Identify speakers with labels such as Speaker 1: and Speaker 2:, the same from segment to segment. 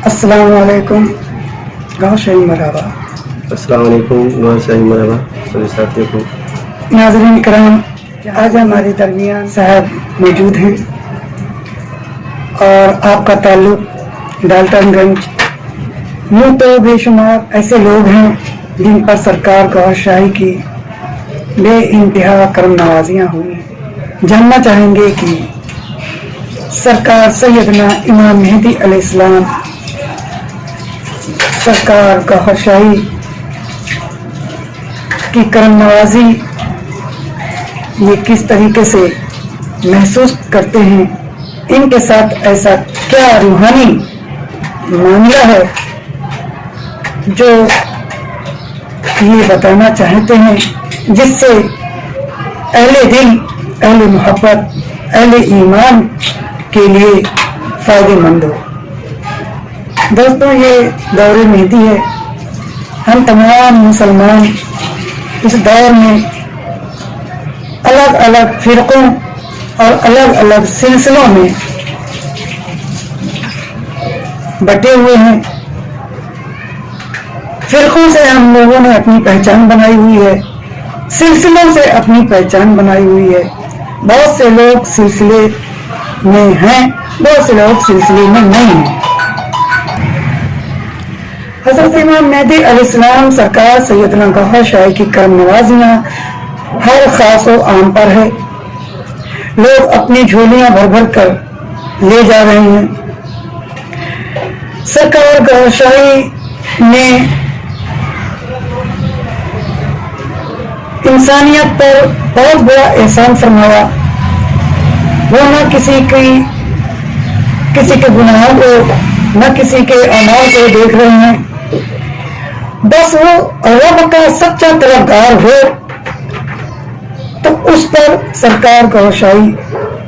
Speaker 1: अस्सलाम वालेकुम गाँव शाही मरहबा।
Speaker 2: अस्सलाम वालेकुम गाँव शाही मरहबा सभी साथियों को।
Speaker 1: नाज़रीन करम, आज हमारे दरमियान साहब मौजूद हैं और आपका ताल्लुक डाल्टनगंज। यूँ तो बेशुमार ऐसे लोग हैं जिन पर सरकार गौर शाही की बे इंतहा करम नवाजियाँ हुई। जानना चाहेंगे कि सरकार सैयदना इमाम मेहदी अलैहिस्सलाम सरकार गौर शाही की करम नवाजी ये किस तरीके से महसूस करते हैं, इनके साथ ऐसा क्या रूहानी मामला है जो ये बताना चाहते हैं, जिससे अहले दिल, अहले मोहब्बत, अहले ईमान के लिए फायदेमंद हो। दोस्तों, ये दौर मेहदी है। हम तमाम मुसलमान इस दौर में अलग अलग फिरकों और अलग अलग सिलसिलों में बटे हुए हैं। फिरकों से हम लोगों ने अपनी पहचान बनाई हुई है, सिलसिलों से अपनी पहचान बनाई हुई है। बहुत से लोग सिलसिले में हैं, बहुत से लोग सिलसिले में नहीं हैं। हज़रत इमाम मेहदी अलैहिस्सलाम सरकार सैयदना गौहर शाही की करम नवाजियाँ हर खास व आम पर है। लोग अपनी झोलियां भर भर कर ले जा रहे हैं। सरकार गौहर शाही ने इंसानियत पर बहुत बड़ा एहसान फरमाया। वो न किसी के गुनाहों को, न किसी के अमाल को देख रहे हैं। बस वो रब का सच्चा तलबगार हो तो उस पर सरकार गौहर शाही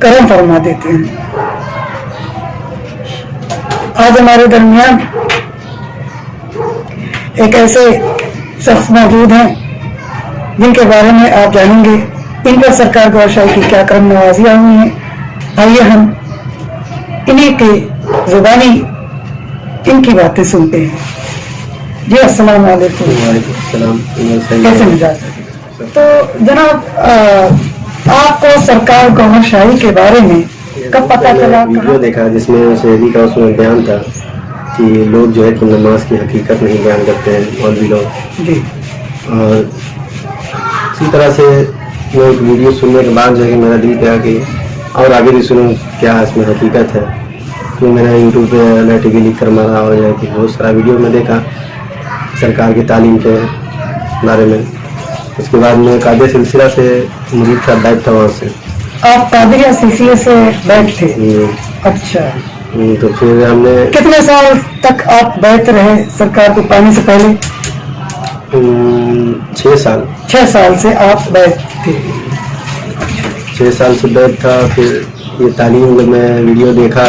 Speaker 1: करम फरमा देते हैं। आज हमारे दरमियान एक ऐसे शख्स मौजूद हैं जिनके बारे में आप जानेंगे, इन पर सरकार गौहर शाही की क्या करम नवाजियाँ हुई हैं। आइए हम इन्हीं के जुबानी इनकी बातें सुनते हैं। जी अस्सलाम वालेकुम। कैसे मिजाज? तो जनाब, आपको सरकार गौहर शाही के बारे में कब पता चला?
Speaker 2: वीडियो देखा जिसमें शहरी का उसमें बयान था कि लोग जो है कि नमाज की हकीकत नहीं बयान करते हैं, मौलवी लोग जी। और इसी तरह से मैं एक वीडियो सुनने के बाद जो है मेरा दिल किया कि और आगे भी सुनूं क्या इसमें हकीकत है। तो मैंने यूट्यूब पे अलर्ट टीवी लिख कर मारा और जो है कि बहुत सारा वीडियो में देखा सरकार की तालीम के बारे में। उसके बाद मैं कादिर सिलसिला से मुरीद का बैठ था वहाँ से।
Speaker 1: आप कादिर सिलसिले से बैठ थे? अच्छा।
Speaker 2: तो फिर हमने
Speaker 1: कितने साल तक आप बैठ रहे सरकार को पाने से पहले?
Speaker 2: 6 साल।
Speaker 1: 6 साल से आप बैठ थे?
Speaker 2: 6 साल से बैठ था। फिर ये तालीम जब मैं वीडियो देखा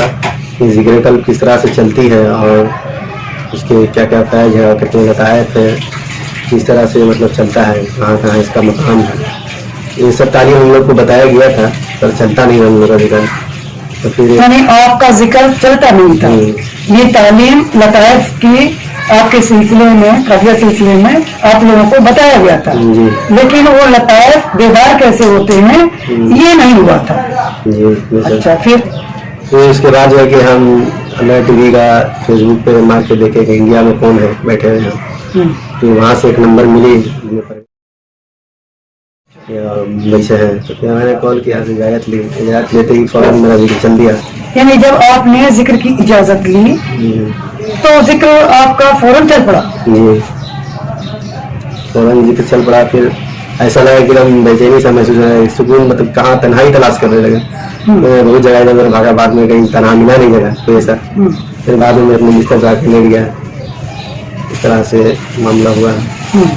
Speaker 2: कि ज़िक्र कल्ब किस तरह से चलती है और उसके क्या क्या फैज़ है और कितने लताइफ है, किस तरह से मतलब चलता है, कहाँ कहाँ इसका मकाम है, ये सब तालीम हम लोग को बताया गया था, पर चलता नहीं हम लोग का जिक्र। तो फिर
Speaker 1: यानी आपका जिक्र चलता नहीं था। ये तालीम लताइफ की आपके सिलसिले में, कादिया सिलसिले में आप लोगों को बताया गया था, लेकिन वो लताइफ बेदार कैसे होते हैं ये नहीं हुआ था जी। अच्छा।
Speaker 2: फिर उसके बाद जो है कि हम अलर्ट टीवी का फेसबुक पे मार के देखे कि इंडिया में कौन है बैठे हुए हैं। तो वहाँ से एक नंबर मिली वैसे है। तो फिर मैंने कॉल किया, इजाज़त ली। इजाज़त लेते ही फौरन मेरा जिक्र चल दिया।
Speaker 1: यानी जब आपने जिक्र की इजाज़त ली तो जिक्र आपका फौरन चल पड़ा?
Speaker 2: जी, फौरन जिक्र चल पड़ा। फिर ऐसा लगा कि हम बेचैनी सा महसूस है, सुकून मतलब कहाँ तन्हाई तलाश करने लगे। मैं बहुत जगह इधर भागा, बाद में कहीं तनहा मिला नहीं जगह कोई ऐसा। फिर बाद में अपने बिस्तर जाके लेट गया। इस तरह से मामला हुआ।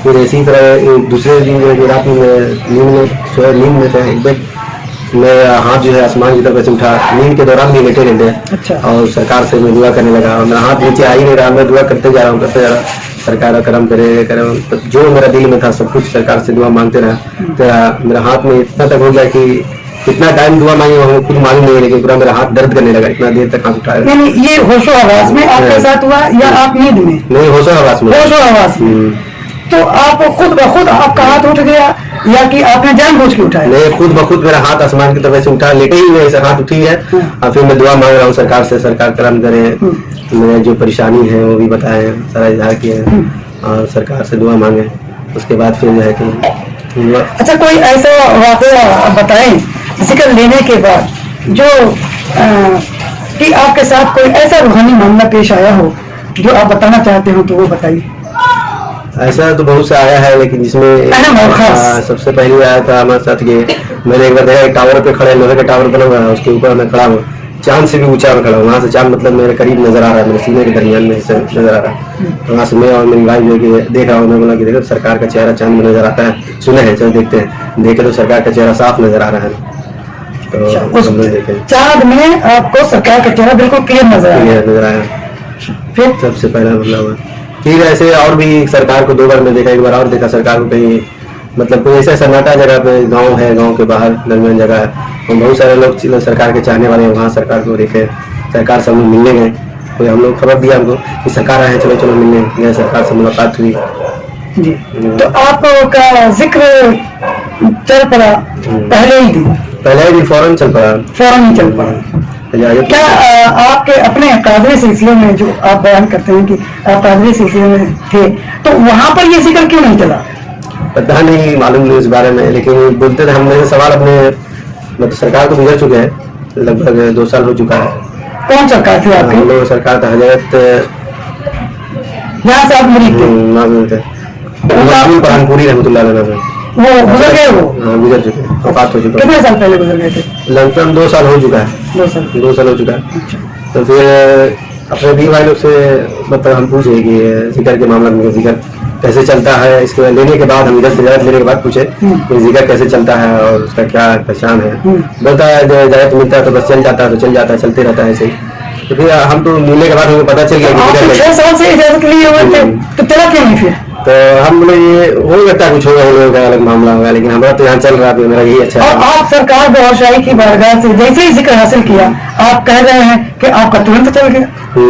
Speaker 2: फिर इसी तरह दूसरे दिन जो रात में नींद में था, एकदम मेरा हाथ जो है आसमान की तरफ से उठा। नींद के दौरान भी लेटे रहते हैं।
Speaker 1: अच्छा।
Speaker 2: और सरकार से मैं दुआ करने लगा और मेरा हाथ नीचे आ ही नहीं रहा। मैं दुआ करते जा रहा हूँ, सरकार करम करे करम। तो जो मेरा दिल में था सब कुछ सरकार से दुआ मांगते रहा। तो मेरा हाथ में इतना तक हो गया कि कितना टाइम दुआ मांगे वो खुद मालूम नहीं है, लेकिन पूरा मेरा हाथ दर्द करने लगा, इतना देर तक हाथ उठाया।
Speaker 1: यानी ये होशो आवाज में आपके साथ हुआ या आप नींद में?
Speaker 2: नहीं, होशो आवाज में।
Speaker 1: होशो आवाज में। तो आप खुद ब खुद आपका हाथ उठ गया या कि आपने जानबूझ के उठाया?
Speaker 2: नहीं, खुद ब खुद मेरा हाथ आसमान की तरफ से उठा, लेटे ही मेरे से हाथ उठी है। और फिर मैं दुआ मांग रहा हूँ सरकार से, सरकार करम करे, मेरे जो परेशानी है वो भी बताए, सारा इजहार किए और सरकार से दुआ मांगे। उसके बाद फिर जो है कि
Speaker 1: अच्छा, कोई ऐसा वाकया बताएं जिक्र लेने के बाद जो कि आपके साथ कोई ऐसा रूहानी मामला पेश आया हो जो आप बताना चाहते हो, तो वो बताइए।
Speaker 2: ऐसा तो बहुत सा आया है, लेकिन जिसमें सबसे पहले आया था हमारे साथ कि मैंने एक बार देखा टावर पे खड़े, लोहे का टावर बना हुआ है, उसके ऊपर मैं खड़ा हूँ, चांद से भी ऊंचा में खड़ा हूँ, वहाँ से चांद मतलब मेरे करीब नजर आ रहा है, मेरे सीने के दरमियान में से नजर आ रहा है। वहाँ से मैं और मेरी वाइफ जो कि देख रहा हूँ, मैं बोला कि देखो सरकार का चेहरा चांद में नजर आता है, सुने हैं, चलो देखते हैं। देखे तो सरकार का चेहरा साफ नजर आ रहा है, तो हम लोग देखे
Speaker 1: चांद में आपको सरकार का चेहरा बिल्कुल क्लियर नजर आया।
Speaker 2: फिर सबसे पहला मामला हुआ। फिर ऐसे और भी सरकार को 2 बार मैं देखा, एक बार और देखा सरकार को कहीं मतलब कोई ऐसा सन्नाटा जगह पे, गांव है, गांव के बाहर दरमियान जगह है, और बहुत सारे लोग सरकार के चाहने वाले हैं, वहाँ सरकार को देखे, सरकार से हम लोग मिलने गए, कोई हम लोग खबर दिया हमको कि सरकार आए हैं, चलो चलो मिलने गए, सरकार से मुलाकात हुई
Speaker 1: जी। तो आपका जिक्र चल पड़ा पहले ही दिन
Speaker 2: फौरन चल पड़ा,
Speaker 1: फौरन ही चल पड़ा। क्या आपके अपने कादरी सिलसिले में जो आप बयान करते हैं कि आप कादरी सिलसिले में थे, तो वहाँ पर ये जिक्र क्यों नहीं चला?
Speaker 2: पता नहीं, मालूम नहीं इस बारे में, लेकिन बोलते थे। हमने सवाल अपने मतलब सरकार को गुजर चुके हैं, लगभग 2 साल हो चुका है।
Speaker 1: कौन सरकार थी आपकी?
Speaker 2: हम लोग सरकार था हजरत,
Speaker 1: यहाँ से आप मुरीद थे?
Speaker 2: परानपुरी रहमतुल्लाह अलैह,
Speaker 1: वो गुजर गए? वो
Speaker 2: गुजर चुके हैं, वफात हो चुके।
Speaker 1: कितने साल पहले गुजर गए थे?
Speaker 2: लगभग 2 साल हो चुका है। 2 साल हो चुका है। तो फिर अपने भी भाई लोग से मतलब हम पूछे कि जिक्र के मामला में जिक्र कैसे चलता है, इसके लेने के बाद हम इधर से इजाजत लेने के बाद पूछे कि जिक्र कैसे चलता है और उसका क्या पहचान है। बोलता है इजाजत मिलता है तो बस चल जाता है, तो चल जाता है, चलते रहता है ऐसे ही। तो फिर हम तो मिलने के बाद हमें पता चल गया कि
Speaker 1: 6 साल से इजाजत लिए हुए थे, तो चला क्यों नहीं फिर?
Speaker 2: तो हम बोले ये हो सकता है कुछ होगा, उन लोगों का अलग मामला होगा, लेकिन हमारा तो यहाँ चल रहा है, मेरा यही अच्छा है।
Speaker 1: और आप सरकार बादशाही की बारगाह से जैसे ही जिक्र हासिल किया, आप कह रहे हैं कि आपका तुरंत चल गया।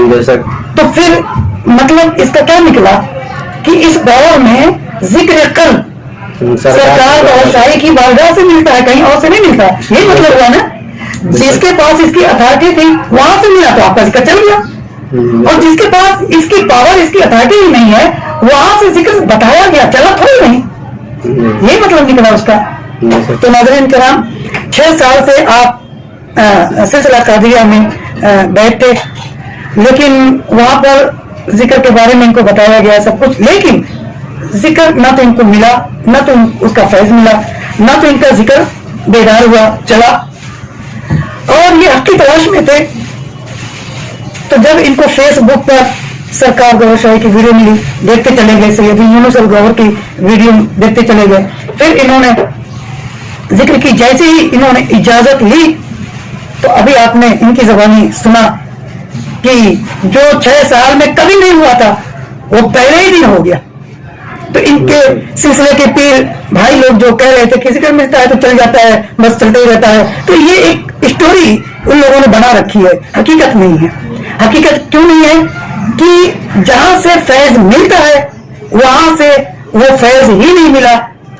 Speaker 2: बेशक।
Speaker 1: तो फिर मतलब इसका क्या निकला कि इस दौर में जिक्र कल सरकार बादशाही की बारगाह से मिलता है, कहीं और से नहीं मिलता। यही मतलब हुआ ना, जिसके पास इसकी अथॉरिटी थी वहां से मिला तो आपका जिक्र चल गया, और जिसके पास इसकी पावर, इसकी अथॉरिटी ही नहीं है, वहां से जिक्र बताया गया, चला थोड़ी नहीं। यही मतलब निकला उसका। तो नाज़रीन किराम, 6 साल से आप सिलसिला कादिरिया में बैठे, लेकिन वहां पर जिक्र के बारे में इनको बताया गया सब कुछ, लेकिन जिक्र ना तो इनको मिला, ना तो उसका फैज मिला, ना तो इनका जिक्र बेदार हुआ, चला, और ये हक की तलाश में थे। तो जब इनको फेसबुक पर सरकार गौरशाही की वीडियो मिली, देखते चले गए, सैयद यूनुस अल गौहर की वीडियो देखते चले गए। फिर इन्होंने जिक्र की, जैसे ही इन्होंने इजाजत ली तो अभी आपने इनकी जबानी सुना कि जो 6 साल में कभी नहीं हुआ था वो पहले ही दिन हो गया। तो इनके सिलसिले के पीर भाई लोग जो कह रहे थे कि जिक्र मिलता है तो चल जाता है, बस चलते ही रहता है, तो ये एक स्टोरी उन लोगों ने बना रखी है, हकीकत नहीं है। हकीकत क्यों नहीं है कि जहां से फैज मिलता है वहां से वो फैज ही नहीं मिला,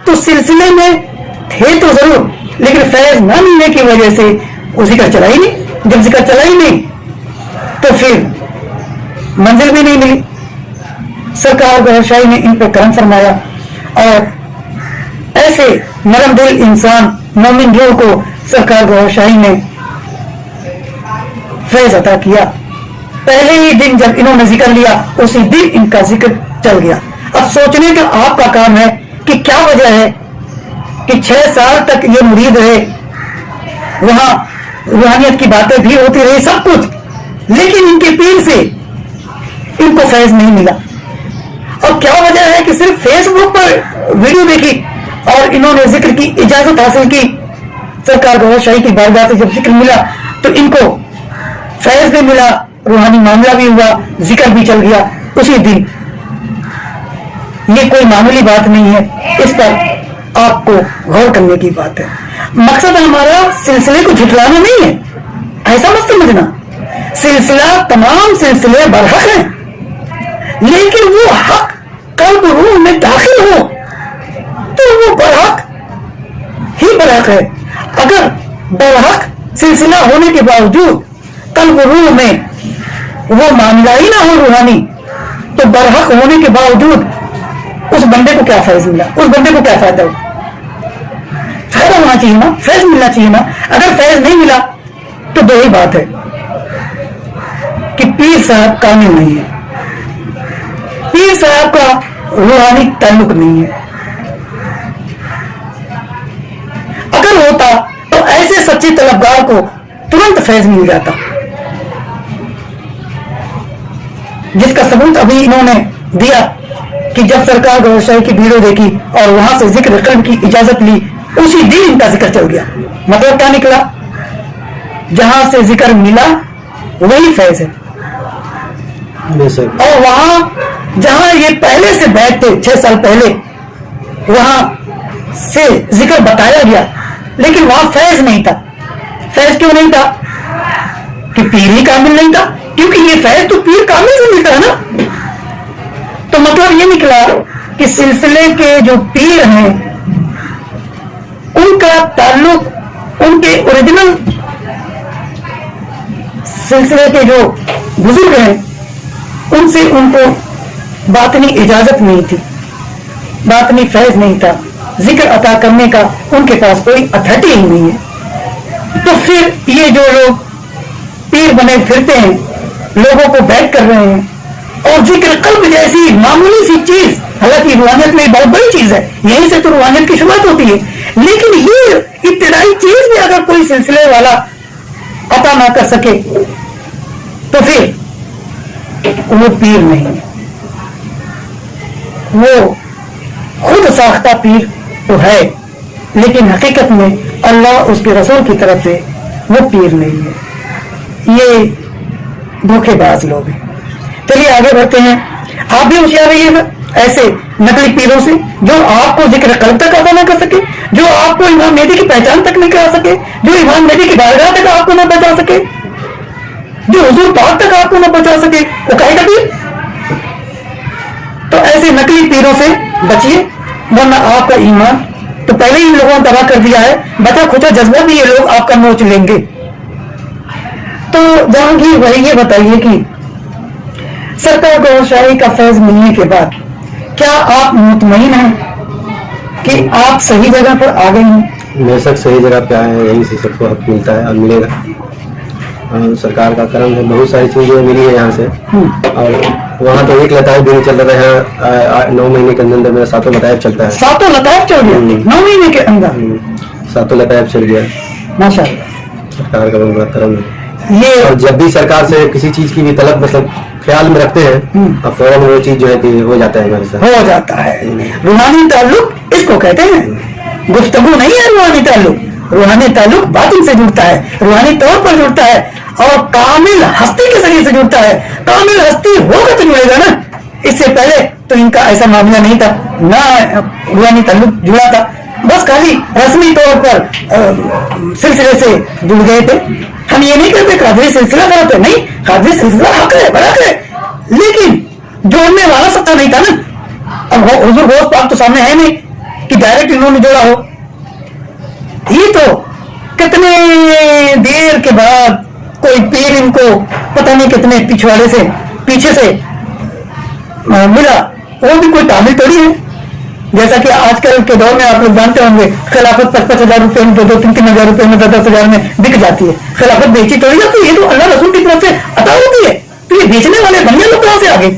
Speaker 1: तो सिलसिले में थे तो जरूर, लेकिन फैज न मिलने की वजह से वो जिक्र चला ही नहीं। जब जिक्र चला ही नहीं तो फिर मंजिल भी नहीं मिली। सरकार गौरशाही ने इन पे करम फरमाया, और ऐसे नरम दिल इंसान मोमिन रूह को सरकार गौरशाही ने फैज अता किया। पहले ही दिन जब इन्होंने जिक्र लिया, उसी दिन इनका जिक्र चल गया। अब सोचने का आपका काम है कि क्या वजह है कि 6 साल तक ये मुरीद रहे, वहां रूहानियत की बातें भी होती रही, सब कुछ, लेकिन इनके पीर से इनको फैज नहीं मिला। और क्या वजह है कि सिर्फ फेसबुक पर वीडियो देखी और इन्होंने जिक्र की इजाजत हासिल की, सरकार गौरशाही की बारगाह से जब जिक्र मिला तो इनको फैज भी मिला, रूहानी मामला भी हुआ, जिक्र भी चल गया उसी दिन। ये कोई मामूली बात नहीं है, इस पर आपको गौर करने की बात है। मकसद हमारा सिलसिले को झुठलाना नहीं है, ऐसा मत समझना। सिलसिला तमाम सिलसिले बरहक हैं, लेकिन वो हक कल्ब रूह में दाखिल हो तो वो बरहक ही बरहक है। अगर बरहक सिलसिला होने के बावजूद कल्ब रूह में वो मामला ही ना हो रूहानी, तो बरहक होने के बावजूद उस बंदे को क्या फैज मिला, उस बंदे को क्या फायदा हो? फायदा होना चाहिए ना, फैज मिलना चाहिए ना। अगर फैज नहीं मिला तो दो ही बात है कि पीर साहब कामिल नहीं है, पीर साहब का रूहानी ताल्लुक नहीं है। अगर होता तो ऐसे सच्चे तलबगार को तुरंत फैज मिल जाता, जिसका सबूत अभी इन्होंने दिया कि जब सरकार गौशाही की वीडियो देखी और वहां से जिक्र कल्ब की इजाजत ली, उसी दिन इनका जिक्र चल गया। मतलब क्या निकला? जहां से जिक्र मिला वही फैज है। और वहां जहां ये पहले से बैठते 6 साल पहले, वहां से जिक्र बताया गया, लेकिन वहां फैज नहीं था। फैज क्यों नहीं था? कि पीर ही कामिल नहीं था, क्योंकि ये फैज तो पीर कामिल से मिलता है ना। तो मतलब ये निकला कि सिलसिले के जो पीर हैं उनका ताल्लुक उनके ओरिजिनल सिलसिले के जो बुजुर्ग हैं उनसे उनको बातनी इजाजत नहीं थी, बातनी फैज नहीं था, जिक्र अता करने का उनके पास कोई अथॉरिटी ही नहीं है। तो फिर ये जो लोग पीर बने फिरते हैं, लोगों को बैठ कर रहे हैं, और जिक्र कल्ब जैसी मामूली सी चीज, हालांकि रूहानियत में बहुत बड़ी चीज है, यहीं से तो रूहानियत की शुरुआत होती है, लेकिन ये इब्तिदाई चीज भी अगर कोई सिलसिले वाला अता ना कर सके तो फिर वो पीर नहीं है, वो खुद साख्ता पीर तो है, लेकिन हकीकत में अल्लाह उसके रसूल की तरफ से वो पीर नहीं है। ये धोखेबाज लोग हैं। चलिए आगे बढ़ते हैं। आप भी होशियार रहिएगा ऐसे नकली पीरों से, जो आपको जिक्र कल्ब तक अदा ना कर सके, जो आपको इमाम मेहदी की पहचान तक नहीं करा सके, जो इमाम मेहदी की बारगाह तक आपको ना बचा सके, जो हुजूर पाक तक आपको ना बचा सके, वो कहेगा पीर। तो ऐसे नकली पीरों से बचिए, वरना आपका ईमान तो पहले ही लोगों ने तबाह कर दिया है, बचा खुचा जज्बा भी ये लोग आपका नोच लेंगे। तो जहांगीर भाई ये बताइए कि सरकार गौशाही का फैज मिलने के बाद क्या आप मुतमईन हैं कि आप सही जगह पर आ गए हैं?
Speaker 2: बेशक सही जगह पे आए हैं, यहीं से सबको हक मिलता है और मिलेगा। और सरकार का करम है, बहुत सारी चीजें मिली है यहाँ से। और वहाँ तो एक लताइफ भी नहीं चल रहा है, 9 महीने के अंदर मेरा 7 लताइफ चलता है।
Speaker 1: 7 लताइफ चल गया 9 महीने के अंदर?
Speaker 2: 7 लताइफ चल गया
Speaker 1: माशाअल्लाह।
Speaker 2: सरकार का बहुत बड़ा करम है
Speaker 1: ये।
Speaker 2: और जब भी सरकार से किसी चीज की भी तलब मतलब ख्याल में रखते हैं, अब फौरन वो चीज जो है कि हो जाता है हमारे साथ,
Speaker 1: हो जाता है। रूहानी ताल्लुक इसको कहते हैं, गुफ्तगू नहीं है रूहानी ताल्लुक। रूहानी ताल्लुक बातिन से जुड़ता है, रूहानी तौर पर जुड़ता है, और कामिल हस्ती के जरिए से जुड़ता है। कामिल हस्ती होगा तो जुड़ेगा ना, इससे पहले तो इनका ऐसा मामला नहीं था, ना रूहानी ताल्लुक जुड़ा था, बस खाली रस्मी तौर पर सिलसिले से जुड़ गए थे। हम ये नहीं कहते कादरी सिलसिला गलत है, नहीं, कादरी सिलसिला हक है, बड़ा है, लेकिन जोड़ने वाला सत्ता नहीं था ना। अब हुजूर गौस पाक तो सामने है नहीं कि डायरेक्ट इन्होंने जोड़ा हो। ये तो कितने देर के बाद कोई पीर इनको पता नहीं कितने पिछवाड़े से पीछे से मिला, वो भी कोई तामिल थोड़ी है। जैसा कि आजकल के दौर में आप लोग जानते होंगे, खिलाफत 55,000 रुपए में, 2-3 हजार रुपए में, 10-10 हजार में बिक जाती है। खिलाफत बेची थोड़ी जाती है, ये तो अल्लाह रसूल की तरफ से अता होती है। तो ये बेचने वाले बढ़िया लोग कहां से आ गए?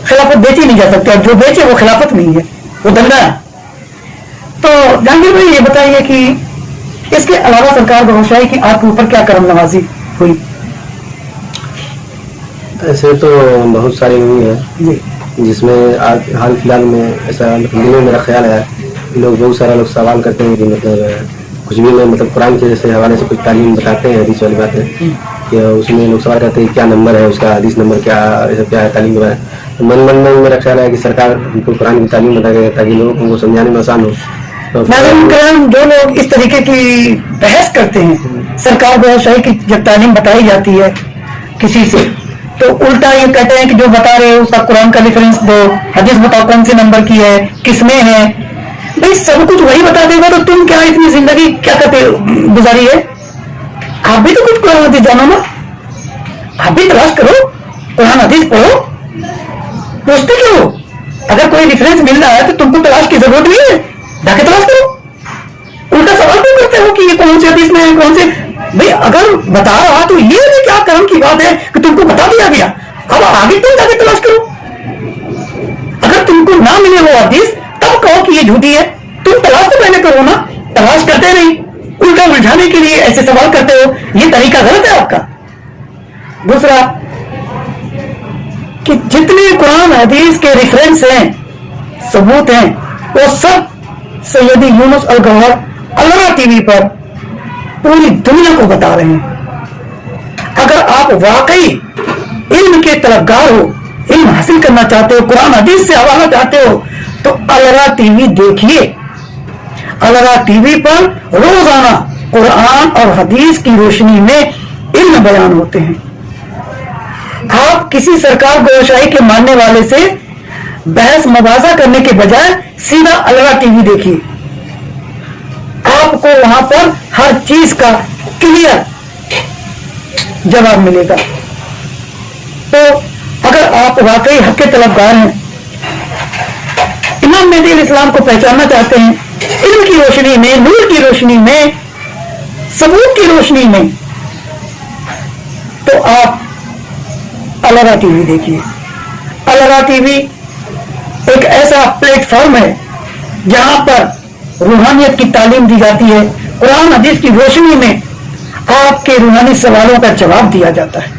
Speaker 1: खिलाफत बेची नहीं जा सकती, और जो बेचे वो खिलाफत नहीं है, वो दंगा है। तो जहांगीर भाई ये बताइए कि इसके अलावा सरकार गौशाही की आपके ऊपर क्या करम नवाजी हुई?
Speaker 2: ऐसे तो बहुत सारी हुई है
Speaker 1: जी,
Speaker 2: जिसमें आज हाल फिलहाल में ऐसा दिल में मेरा ख्याल है, लोग बहुत सारा लोग सवाल करते हैं कि मतलब कुछ भी में मतलब कुरान के जैसे हवाले से कुछ तालीम बताते हैं, हदीस वाली बात है कि उसमें लोग सवाल करते हैं क्या नंबर है उसका, हदीस नंबर क्या, ऐसा क्या है तालीम के बारे में। मन में मेरा ख्याल है कि सरकार उनको कुरान की तालीम बता के ताकि लोगों को समझाने में आसान हो।
Speaker 1: नाज़रीन करम, जो लोग इस तरीके की बहस करते हैं, सरकार गौशाही की जब तालीम बताई जाती है किसी से, तो उल्टा ये कहते हैं कि जो बता रहे हो उसका कुरान का रेफरेंस दो, हदीस बताओ कौन से नंबर की है, किसमें है। भाई सब कुछ वही बता देगा तो तुम क्या इतनी जिंदगी क्या करते गुजारी है? आप भी तो कुछ कुरान हदीस जानो ना, आप भी तलाश करो, कुरान हदीस पढ़ो। पूछते क्यों हो? अगर कोई रेफरेंस मिल रहा है तो तुमको तलाश की जरूरत नहीं है, जाके तलाश करो। उल्टा सवाल क्यों करते हो कि ये कौन से हदीस में है, कौन से? भाई अगर बता रहा तो ये भी क्या कर्म की बात है कि तुमको बता दिया गया, अब आगे तुम जाके तलाश करो। अगर तुमको ना मिले वो हदीस तब कहो कि ये झूठी है, तुम तलाश तो पहले करो ना, तलाश करते नहीं, उल्टा उलझाने के लिए ऐसे सवाल करते हो, ये तरीका गलत है आपका। दूसरा कि जितने कुरान हदीस के रेफरेंस हैं, सबूत हैं, वो सब सैयदी यूनुस अल गौहर अलरा टीवी पर पूरी दुनिया को बता रहे हैं। अगर आप वाकई इल्म के तलबगार हो, इल्म हासिल करना चाहते हो, कुरान हदीस से हवाला चाहते हो, तो अलरा टीवी देखिए। अलरा टीवी पर रोजाना कुरान और हदीस की रोशनी में इल्म बयान होते हैं। आप किसी सरकार गौशाही के मानने वाले से बहस मुबाजा करने के बजाय सीधा अलरा टीवी देखिए, आपको वहां पर हर चीज का क्लियर जवाब मिलेगा। तो अगर आप वाकई हक के तलबगार हैं, इमाम मेहदी इस्लाम को पहचानना चाहते हैं, इल्म की रोशनी में, नूर की रोशनी में, सबूत की रोशनी में, तो आप अलरा टीवी देखिए। अलरा टीवी एक ऐसा प्लेटफॉर्म है जहां पर रूहानियत की तालीम दी जाती है, कुरान हदीस की रोशनी में आपके रूहानी सवालों का जवाब दिया जाता है।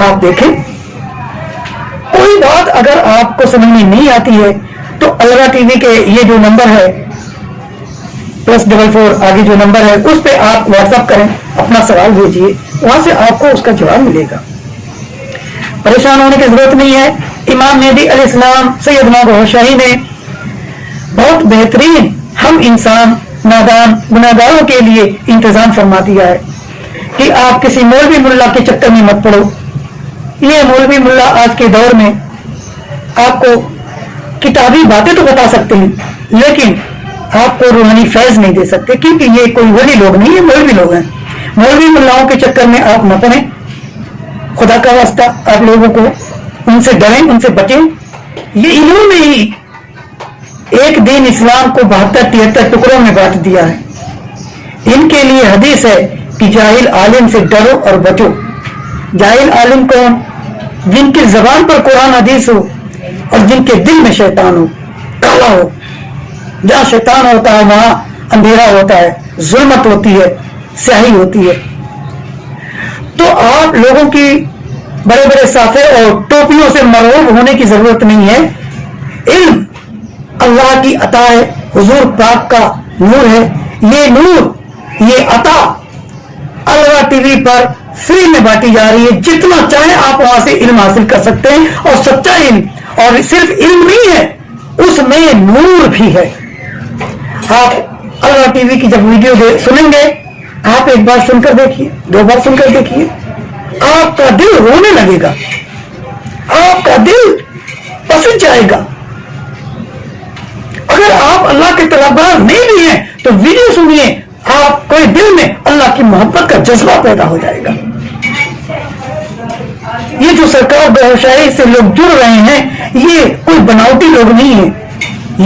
Speaker 1: आप देखें, कोई बात अगर आपको समझ में नहीं आती है तो अलरा टीवी के ये जो नंबर है +44 आगे जो नंबर है, उस पे आप व्हाट्सएप करें, अपना सवाल भेजिए, वहां से आपको उसका जवाब मिलेगा। परेशान होने की जरूरत नहीं है। इमाम मेहदी अलैहिस्सलाम सैयदना गौशाही ने बहुत बेहतरीन हम इंसान नादान गुनाहगारों के लिए इंतजाम फरमा दिया है कि आप किसी मौलवी मुल्ला के चक्कर में मत पड़ो। ये मौलवी मुल्ला आज के दौर में आपको किताबी बातें तो बता सकते हैं, लेकिन आपको रूहानी फैज नहीं दे सकते, क्योंकि ये कोई वली लोग नहीं है, मौलवी लोग हैं। मौलवी मुल्लाओं के चक्कर में आप न पड़ें, खुदा का वास्ता आप लोगों को उनसे डरें, उनसे बचें। ये इन्होंने ही एक दिन इस्लाम को 72-73 टुकड़ों में बांट दिया है। इनके लिए हदीस है कि जाहिल आलिम से डरो और बचो। जाहिल आलिम कौन? जिनकी जबान पर कुरान हदीस हो और जिनके दिल में शैतान हो, काला हो। जहां शैतान होता है वहां अंधेरा होता है, जुल्मत होती है, स्याही होती है। तो आप लोगों की बड़े बड़े साफे और टोपियों से मरूब होने की जरूरत नहीं है। इल्म अल्लाह की अता है, हुजूर पाक का नूर है। ये नूर, ये अता अलरा टीवी पर फ्री में बांटी जा रही है। जितना चाहे आप वहां से इल्म हासिल कर सकते हैं, और सच्चा इल्म, और सिर्फ इल्म नहीं है, उसमें नूर भी है। आप अलरा टीवी की जब वीडियो सुनेंगे, आप एक बार सुनकर देखिए, 2 बार सुनकर देखिए, आपका दिल रोने लगेगा, आपका दिल पसंद जाएगा। अगर आप अल्लाह के तलबगार नहीं भी हैं तो वीडियो सुनिए, आपके दिल में अल्लाह की मोहब्बत का जज्बा पैदा हो जाएगा। ये जो सरकार गौशाही से लोग जुड़ रहे हैं, ये कोई बनावटी लोग नहीं है,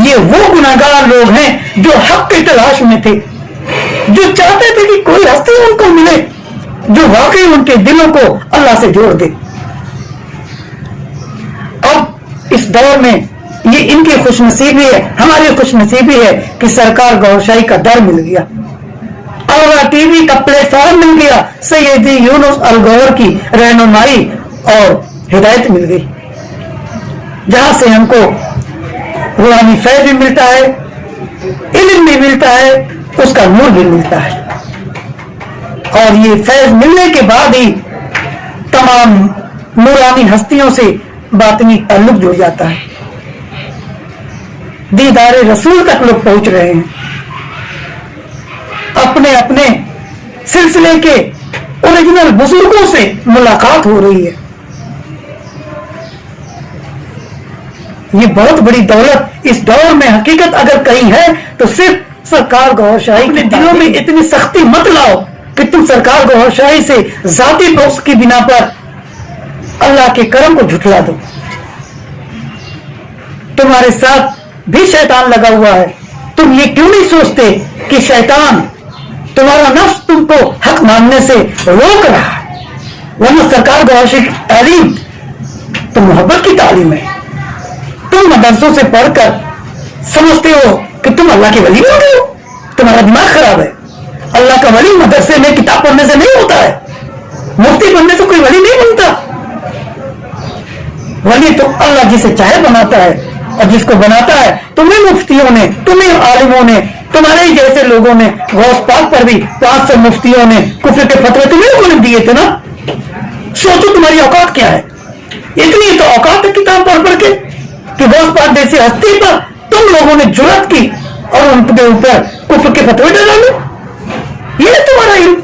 Speaker 1: ये वो गुनाहगार लोग हैं जो हक की तलाश में थे, जो चाहते थे कि कोई हस्ती उनको मिले जो वाकई उनके दिलों को अल्लाह से जोड़ दे। अब इस दौर में ये इनकी खुशनसीबी है, हमारी खुशनसीबी है कि सरकार गौशाही का दर मिल गया, अलरा टीवी का प्लेटफॉर्म मिल गया, सैयदी यूनुस अल गौहर की रहनुमाई और हिदायत मिल गई, जहां से हमको रूहानी फैज भी मिलता है, इल्म भी मिलता है, उसका नूर भी मिलता है। और ये फैज मिलने के बाद ही तमाम नूरानी हस्तियों से बातनी ताल्लुक जुड़ जाता है। दीदार रसूल तक लोग पहुंच रहे हैं। अपने अपने सिलसिले के ओरिजिनल बुजुर्गों से मुलाकात हो रही है। ये बहुत बड़ी दौलत इस दौर में हकीकत अगर कहीं है तो सिर्फ सरकार गौरशाही के दिलों में इतनी सख्ती मत लाओ कि तुम सरकार गौरशाही से जाती बख्श की बिना पर अल्लाह के करम को झुठला दो। तुम्हारे साथ भी शैतान लगा हुआ है। तुम ये क्यों नहीं सोचते कि शैतान तुम्हारा नफ्स तुमको हक मानने से रोक रहा है? वरना सरकार गौरशाही की तालीम तो मोहब्बत की तालीम है। तुम मदरसों से पढ़कर समझते हो कि तुम अल्लाह के वली हो गए हो। तुम्हारा दिमाग खराब है। अल्लाह का वली मदरसे में किताब पढ़ने से नहीं होता है। मुफ्ती बनने से कोई वली नहीं बनता। वली तो अल्लाह जिसे चाहे बनाता है, और जिसको बनाता है तुम्हें मुफ्तियों ने, तुम्हें आलिमों ने, तुम्हारे ही जैसे लोगों ने, गौस पाक पर भी 500 मुफ्तियों ने कुफ्र के फतवे तुम्हें लोगों ने दिए थे ना। सोचो तुम्हारी औकात क्या है। इतनी तो औकात है किताब पढ़ पढ़ के कि गौस पाक जैसी हस्ती पर तुम लोगों ने जुर्रत की और उनके ऊपर कुफ्र के फतवे डाले। ये है तुम्हारा इल्म,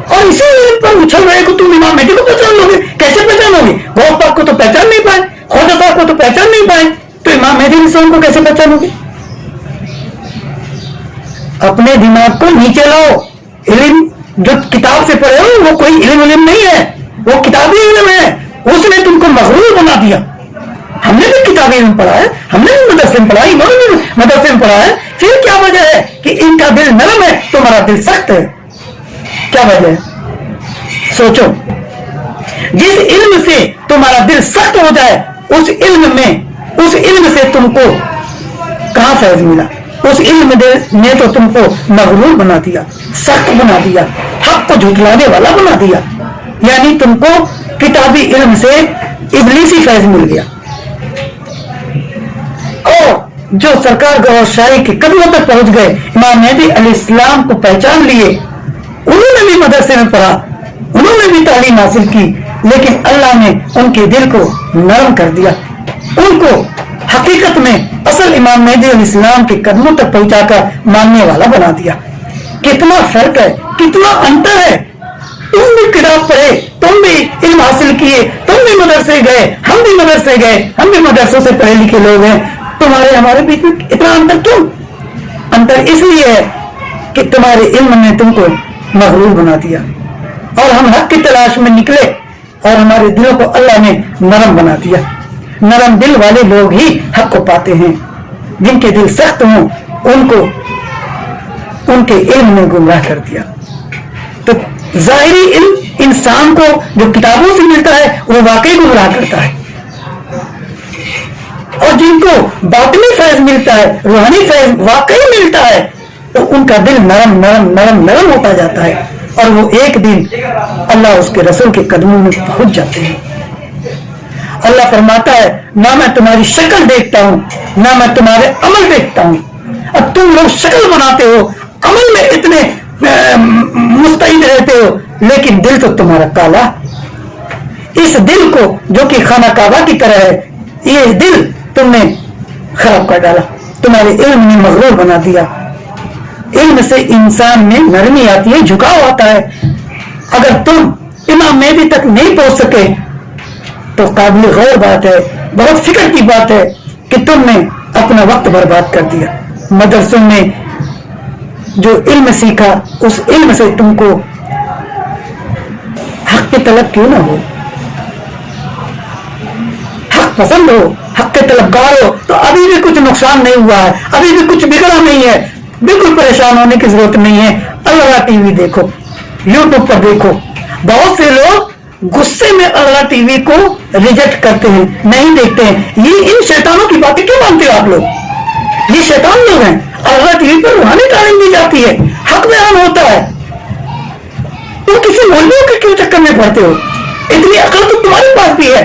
Speaker 1: और इसी इल्म पर उछल रहे को तुम इमाम मेहदी को पहचान लोगे। कैसे पहचानोगे? गौस पाक को तो पहचान नहीं पाए, ख्वाजा साहब को तो पहचान नहीं पाए, तो इमाम मेहदी इस्लाम को कैसे पहचानोगे? अपने दिमाग को नीचे लाओ। इल्म जो किताब से पढ़े हो वो कोई इल्म नहीं है, वो किताबी इल्म है। उसने तुमको मगरूर बना दिया। हमने भी किताबी इल्म पढ़ा है, हमने भी मदरसे में पढ़ा है, इन्होंने भी मदरसे में पढ़ा है। फिर क्या वजह है कि इनका दिल नरम है, तुम्हारा दिल सख्त है? क्या वजह है? सोचो। जिस इल्म से तुम्हारा दिल सख्त हो जाए उस इल्म से तुमको कहां फैज मिला? उस इल्म ने तो तुमको मगरूर बना दिया, सख्त बना दिया, हक को झुठलाने वाला बना दिया। यानी तुमको किताबी इल्म से इब्लीसी फैज मिल गया। और जो सरकार गौरशाही के कदमों तक पहुंच गए, इमाम मेहदी अलैहिस्सलाम को पहचान लिए, उन्होंने भी मदरसे में पढ़ा, उन्होंने भी तालीम हासिल की, लेकिन अल्लाह ने उनके दिल को नरम कर दिया, उनको हकीकत में असल इमाम मेहदी अलैहिस्सलाम के कदमों तक पहुंचाकर मानने वाला बना दिया। कितना फर्क है, कितना अंतर है। तुम भी किताब पढ़े, तुम भी इल्म हासिल किए, तुम भी मदरसे गए, हम भी मदरसे गए, हम भी मदरसों से पढ़े लिखे लोग हैं। तुम्हारे हमारे बीच में इतना अंतर क्यों? अंतर इसलिए है कि तुम्हारे इल्म ने तुमको मगरूर बना दिया, और हम हक की तलाश में निकले और हमारे दिलों को अल्लाह ने नरम बना दिया। नरम दिल वाले लोग ही हक को पाते हैं। जिनके दिल सख्त हों उनको उनके इल्म ने गुमराह कर दिया। तो जाहिरी इल्म इंसान को जो किताबों से मिलता है वो वाकई गुमराह करता है, और जिनको बातनी फैज मिलता है, रूहानी फैज वाकई मिलता है, तो उनका दिल नरम नरम नरम नरम होता जाता है, और वो एक दिन अल्लाह उसके रसूल के कदमों में पहुंच जाते हैं। अल्लाह फरमाता है, ना मैं तुम्हारी शक्ल देखता हूं, ना मैं तुम्हारे अमल देखता हूं। अब तुम लोग शक्ल बनाते हो, अमल में इतने मुस्तैद रहते हो, लेकिन दिल तो तुम्हारा काला। इस दिल को जो कि खाना काबा की तरह है, ये दिल तुमने खराब कर डाला, तुम्हारे इल्म ने मगरूर बना दिया। इल्म से इंसान में नरमी आती है, झुकाव आता है। अगर तुम इमाम मेहदी तक नहीं पहुंच सके तो काबिल गौर बात है, बहुत फिक्र की बात है कि तुमने अपना वक्त बर्बाद कर दिया। मदरसों में जो इल्म सीखा, उस इल्म से तुमको हक के तलब क्यों ना हो? हक पसंद हो, हक के तलबगार हो, तो अभी भी कुछ नुकसान नहीं हुआ है, अभी भी कुछ बिगड़ा नहीं है। बिल्कुल परेशान होने की जरूरत नहीं है। अल्लाह टीवी देखो, यूट्यूब पर देखो। बहुत से लोग गुस्से में अल्लाह टीवी को रिजेक्ट करते हैं, नहीं देखते हैं। ये इन शैतानों की बातें क्यों मानते हो आप लोग? ये शैतान लोग हैं। अल्लाह टीवी पर रूहानी तालीम दी जाती है, हक बयान होता है। तुम किसी मौलवियों के क्यों चक्कर में पड़ते हो? इतनी अकल तो तुम्हारे पास भी है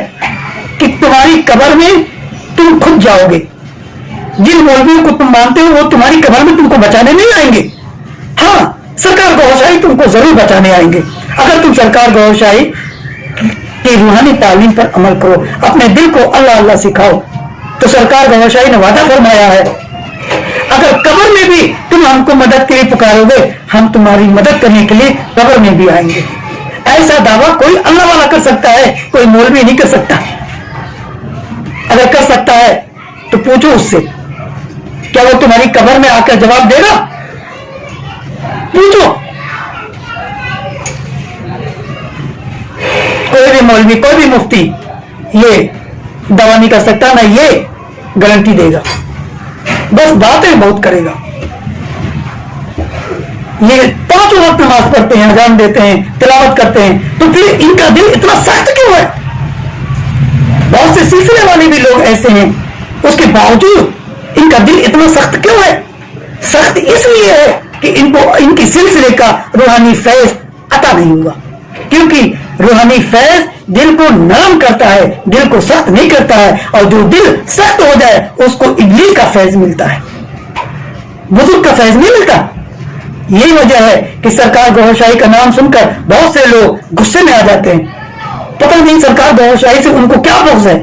Speaker 1: कि तुम्हारी कब्र में तुम खुद जाओगे। जिन मौलवियों को तुम मानते हो वो तुम्हारी कब्र में तुमको बचाने नहीं आएंगे। हाँ, सरकार गौशाही तुमको जरूर बचाने आएंगे अगर तुम सरकार गौशाही की रूहानी तालीम पर अमल करो, अपने दिल को अल्लाह अल्लाह सिखाओ, तो تو سرکار گوشائی نے وعدہ فرمایا ہے اگر قبر میں بھی تم ہم کو مدد کے لیے پکارو گے ہم تمہاری مدد کرنے کے لیے قبر میں بھی آئیں گے. ایسا دعویٰ کوئی اللہ والا کر سکتا ہے, کوئی مولوی نہیں کر سکتا. اگر کر سکتا ہے تو پوچھو اس سے, کیا وہ تمہاری قبر میں آ کر جواب دے گا؟ پوچھو. کوئی بھی مولوی, کوئی بھی مفتی یہ دعویٰ نہیں کر سکتا, نہ یہ گارنٹی دے گا, بس باتیں بہت کرے گا. یہ 5 وقت نماز پڑھتے ہیں, اذان دیتے ہیں, تلاوت کرتے ہیں, تو پھر ان کا دل اتنا سخت کیوں ہے؟ بہت سے سلسلے والے بھی لوگ ایسے ہیں, اس کے باوجود ان کا دل اتنا سخت کیوں ہے؟ سخت اس لیے ہے کہ ان کو ان کی سلسلے کا روحانی فیض عطا نہیں ہوا, کیونکہ روحانی فیض دل کو نرم کرتا ہے, دل کو سخت نہیں کرتا ہے, اور جو دل سخت ہو جائے اس کو ابلیس کا فیض ملتا ہے, بزرگ کا فیض نہیں ملتا. یہی وجہ ہے کہ سرکار گوھر شاہی کا نام سن کر بہت سے لوگ غصے میں آ جاتے ہیں. پتہ نہیں سرکار گوھر شاہی سے ان کو کیا بغض ہے,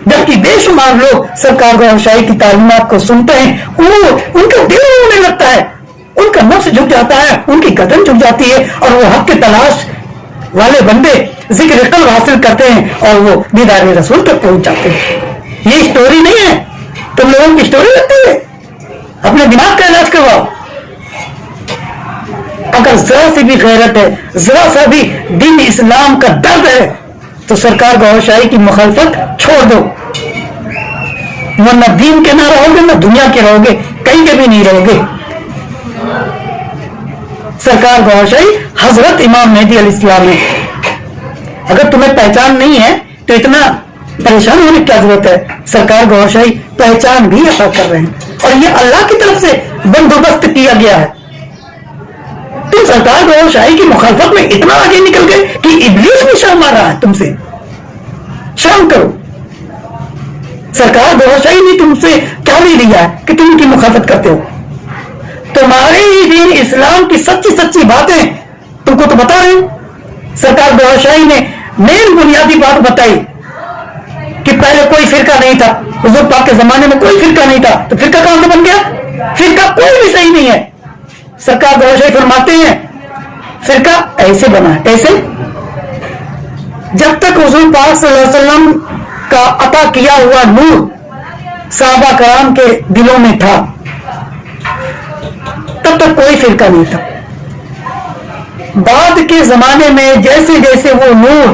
Speaker 1: جبکہ بے شمار لوگ سرکار گوھر شاہی کی تعلیمات کو سنتے ہیں, ان کا دل رونے لگتا ہے, ان کا نفس جھک جاتا ہے, ان کی گردن جھک جاتی ہے, اور وہ حق کی تلاش والے بندے ذکر قلب حاصل کرتے ہیں اور وہ دیدار رسول تک پہنچ جاتے ہیں. یہ اسٹوری نہیں ہے, تم لوگوں کی اسٹوری لگتی ہے. اپنے دماغ کا علاج کرواؤ. اگر ذرا سی بھی غیرت ہے, ذرا سا بھی دین اسلام کا درد ہے, تو سرکار گوھر شاہی کی مخالفت چھوڑ دو, ورنہ دین کے نہ رہو گے, نہ دنیا کے رہو گے, کہیں کے بھی نہیں رہو گے. سرکار گوھر شاہی حضرت امام مہدی علیہ السلام ہے. اگر تمہیں پہچان نہیں ہے تو اتنا پریشان ہونے کی کیا ضرورت ہے؟ سرکار گوھر شاہی پہچان بھی عطا کر رہے ہیں, اور یہ اللہ کی طرف سے بندوبست کیا گیا ہے. تم سرکار گوھر شاہی کی مخالفت میں اتنا آگے نکل گئے کہ ابلیس بھی شرم آ رہا ہے تم سے. شرم کرو. سرکار گوھر شاہی نے تم سے کیا نہیں لیا ہے کہ تم ان کی مخالفت کرتے ہو؟ تمہارے ہی دین اسلام کی سچی سچی باتیں تم کو تو بتا رہے ہیں. سرکار گوھر شاہی نے مین بنیادی بات بتائی کہ پہلے کوئی فرقہ نہیں تھا, حضور پاک کے زمانے میں کوئی فرقہ نہیں تھا, تو فرقہ کہاں سے بن گیا؟ فرقہ کوئی بھی صحیح نہیں ہے. سرکار گوھر شاہی فرماتے ہیں فرقہ ایسے بنا ہے, ایسے جب تک حضور پاک صلی اللہ علیہ وسلم کا عطا کیا ہوا نور صحابہ کرام کے دلوں میں تھا تب تک کوئی فرقہ نہیں تھا. بعد کے زمانے میں جیسے جیسے وہ نور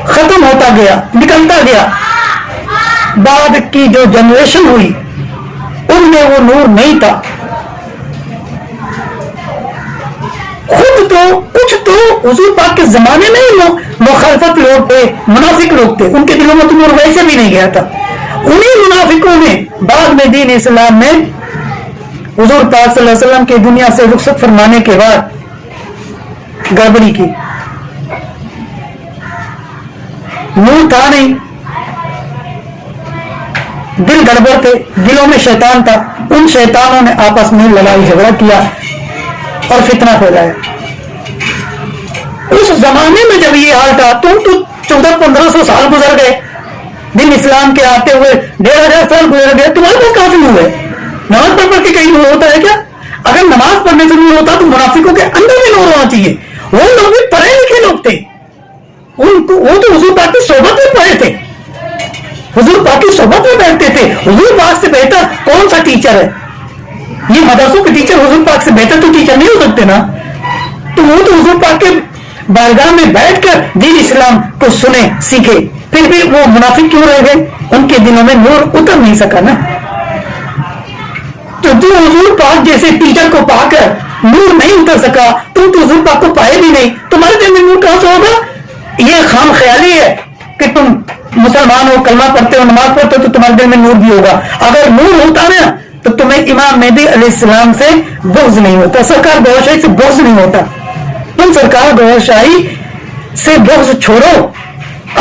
Speaker 1: ختم ہوتا گیا, نکلتا گیا, بعد کی جو جنریشن ہوئی ان میں وہ نور نہیں تھا. خود تو کچھ تو حضور پاک کے زمانے میں ہی مخالفت لوگ تھے, منافق لوگ تھے, ان کے دلوں میں تو نور ویسے بھی نہیں گیا تھا. انہی منافقوں نے بعد میں دین اسلام میں حضور پاک صلی اللہ علیہ وسلم کی دنیا سے رخصت فرمانے کے بعد گڑبڑی کی. نور تھا نہیں, دل گڑبڑ تھے, دلوں میں شیطان تھا. ان شیطانوں نے آپس میں لڑائی جھگڑا کیا اور فتنہ پھیلایا. اس زمانے میں جب یہ حال تھا, تم تو 1400-1500 سال گزر گئے, دین اسلام کے آتے ہوئے 1500 سال گزر گئے, تمہارے پاس کہاں سے نور ہے؟ نماز پڑھ کے کہیں نور ہوتا ہے کیا؟ اگر نماز پڑھنے سے نور ہوتا تو منافقوں کے اندر بھی نور ہونا چاہیے. وہ لوگ بھی پڑھے لکھے لوگ تھے, وہ تو حضور پاک کی صحبت میں پڑھے تھے, حضور پاک کی صحبت میں بیٹھتے تھے. حضور پاک سے بہتر کون سا ٹیچر ہے؟ یہ مدرسوں کے ٹیچر حضور پاک سے بہتر تو ٹیچر نہیں ہو سکتے نا. تو وہ تو حضور پاک کے بارگاہ میں بیٹھ کر دین اسلام کو سنے, سیکھے, پھر بھی وہ منافق کیوں رہ گئے؟ ان کے دلوں میں نور اتر نہیں سکا نا. تو حضور پاک جیسے ٹیچر کو پا کر نور نہیں اتر سکا, تم تو حضور پاک کو پائے بھی نہیں, تمہارے دل میں نور کہاں سے ہوگا؟ یہ خام خیالی ہے کہ تم مسلمان ہو, کلمہ پڑھتے ہو, نماز پڑھتے ہو تو تمہارے دل میں نور بھی ہوگا. اگر نور ہوتا نا تو تمہیں امام مہدی علیہ السلام سے بغض نہیں ہوتا, سرکار گوھر شاہی سے بغض نہیں ہوتا. تم سرکار گوھر شاہی سے بغض چھوڑو,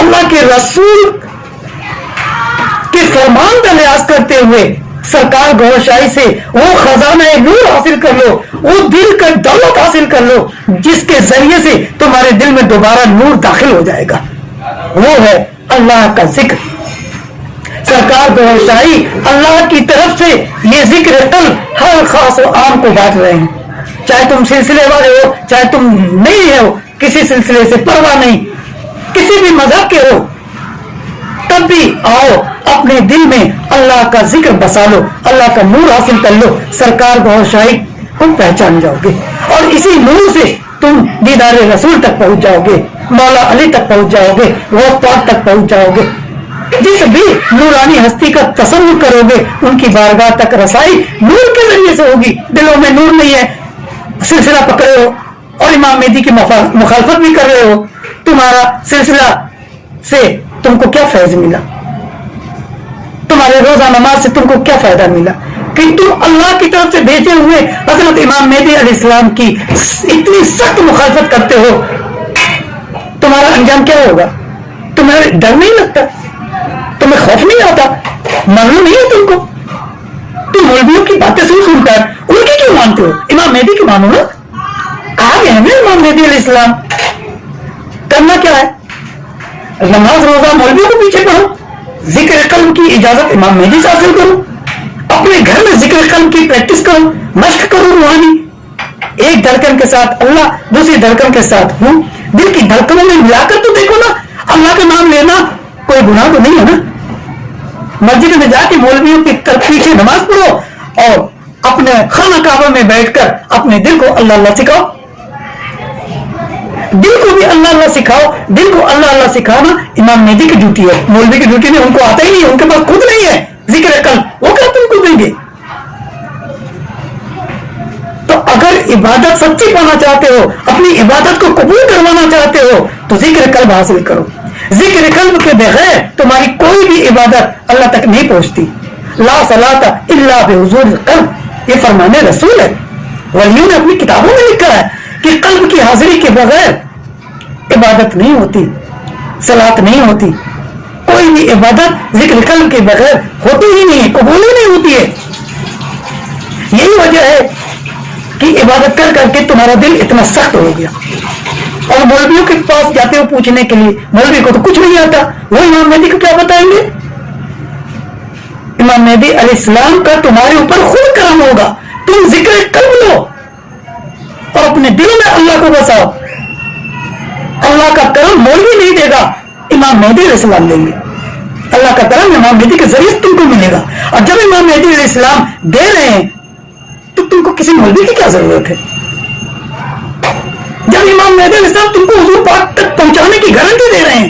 Speaker 1: اللہ کے رسول کے فرمان کا لحاظ کرتے ہوئے سرکار گوھر شاہی سے وہ خزانہ نور حاصل کر لو, وہ دل کا دولت حاصل کر لو جس کے ذریعے سے تمہارے دل میں دوبارہ نور داخل ہو جائے گا. وہ ہے اللہ کا ذکر. سرکار گوشائی اللہ کی طرف سے یہ ذکر قلب ہر خاص و عام کو بانٹ رہے ہیں. چاہے تم سلسلے والے ہو, چاہے تم نہیں ہو, کسی سلسلے سے پرواہ نہیں, کسی بھی مذہب کے ہو, تب بھی آؤ اپنے دل میں اللہ کا ذکر بسا لو, اللہ کا نور حاصل کر لو, سرکار گوشائی کو پہچان جاؤ گے, اور اسی نور سے تم دیدار رسول تک پہنچ جاؤ گے, مولا علی تک پہنچ جاؤ گے, غوث پاک تک پہنچ جاؤ گے. جس بھی نورانی ہستی کا تصور کرو گے ان کی بارگاہ تک رسائی نور کے ذریعے سے ہوگی. دلوں میں نور نہیں ہے, سلسلہ پکڑے ہو اور امام مہدی کی مخالفت بھی کر رہے ہو, تمہارا سلسلہ سے تم کو کیا فیض ملا؟ تمہارے روزہ نماز سے تم کو کیا فائدہ ملا کہ تم اللہ کی طرف سے بھیجے ہوئے حضرت امام مہدی علیہ السلام کی اتنی سخت مخالفت کرتے ہو؟ تمہارا انجام کیا ہوگا؟ تمہیں ڈر نہیں لگتا؟ تمہیں خوف نہیں آتا؟ معلوم نہیں ہے تم کو؟ تم مولویوں کی باتیں سن کر ان کی کیوں مانتے ہو؟ امام مہدی کی مانو نا. آ گئے ہیں امام مہدی علیہ السلام, کرنا کیا ہے؟ نماز روزہ مولویوں کو پیچھے پڑھو, ذکر قلب کی اجازت امام مہدی سے حاصل کرو, اپنے گھر میں ذکر قلب کی پریکٹس کرو, مشق کرو روحانی. ایک دھڑکن کے ساتھ اللہ, دوسری دھڑکن کے ساتھ ہوں, دل کی دھڑکنوں میں ملا کر تو دیکھو نا. اللہ کا نام لینا کوئی گناہ تو نہیں ہے نا. مسجد میں جا کے مولویوں کی پیچھے نماز پڑھو اور اپنے خانہ کعبہ میں بیٹھ کر اپنے دل کو اللہ اللہ سکھاؤ. دل کو بھی اللہ اللہ سکھاؤ. دل کو اللہ اللہ سکھانا امام مہدی کی ڈیوٹی ہے, مولوی کی ڈیوٹی نہیں. ان کو آتا ہی نہیں, ان کے پاس خود نہیں ہے ذکر قلب, وہ کیا تم کو دیں گے؟ تو اگر عبادت سچی پانا چاہتے ہو, اپنی عبادت کو قبول کروانا چاہتے ہو, تو ذکر قلب حاصل کرو. ذکر قلب کے بغیر تمہاری کوئی بھی عبادت اللہ تک نہیں پہنچتی. لا صلاۃ الا بحضور القلب, یہ فرمان رسول ہے. ولیوں نے اپنی کتابوں میں لکھا ہے کہ قلب کی حاضری کے بغیر عبادت نہیں ہوتی, صلاۃ نہیں ہوتی. کوئی بھی عبادت ذکر قلب کے بغیر ہوتی ہی نہیں ہے, قبول ہی نہیں ہوتی ہے. یہی وجہ ہے کہ عبادت کر کر کے تمہارا دل اتنا سخت ہو گیا. اور مولویوں کے پاس جاتے ہو پوچھنے کے لیے, مولوی کو تو کچھ نہیں آتا, وہ امام مہدی کو کیا بتائیں گے؟ امام مہدی علیہ السلام کا تمہارے اوپر خود کرم ہوگا. تم ذکر قلب لو اور اپنے دل میں اللہ کو بساؤ. اللہ کا کرم مولوی نہیں دے گا, امام مہدی علیہ السلام دیں گے. اللہ کا کرم امام مہدی کے ذریعے تم کو ملے گا. اور جب امام مہدی علیہ السلام دے رہے ہیں تو تم کو کسی مولوی کی کیا ضرورت ہے؟ جب امام مہدی علیہ السلام تم کو حضور پاک تک پہنچانے کی گارنٹی دے رہے ہیں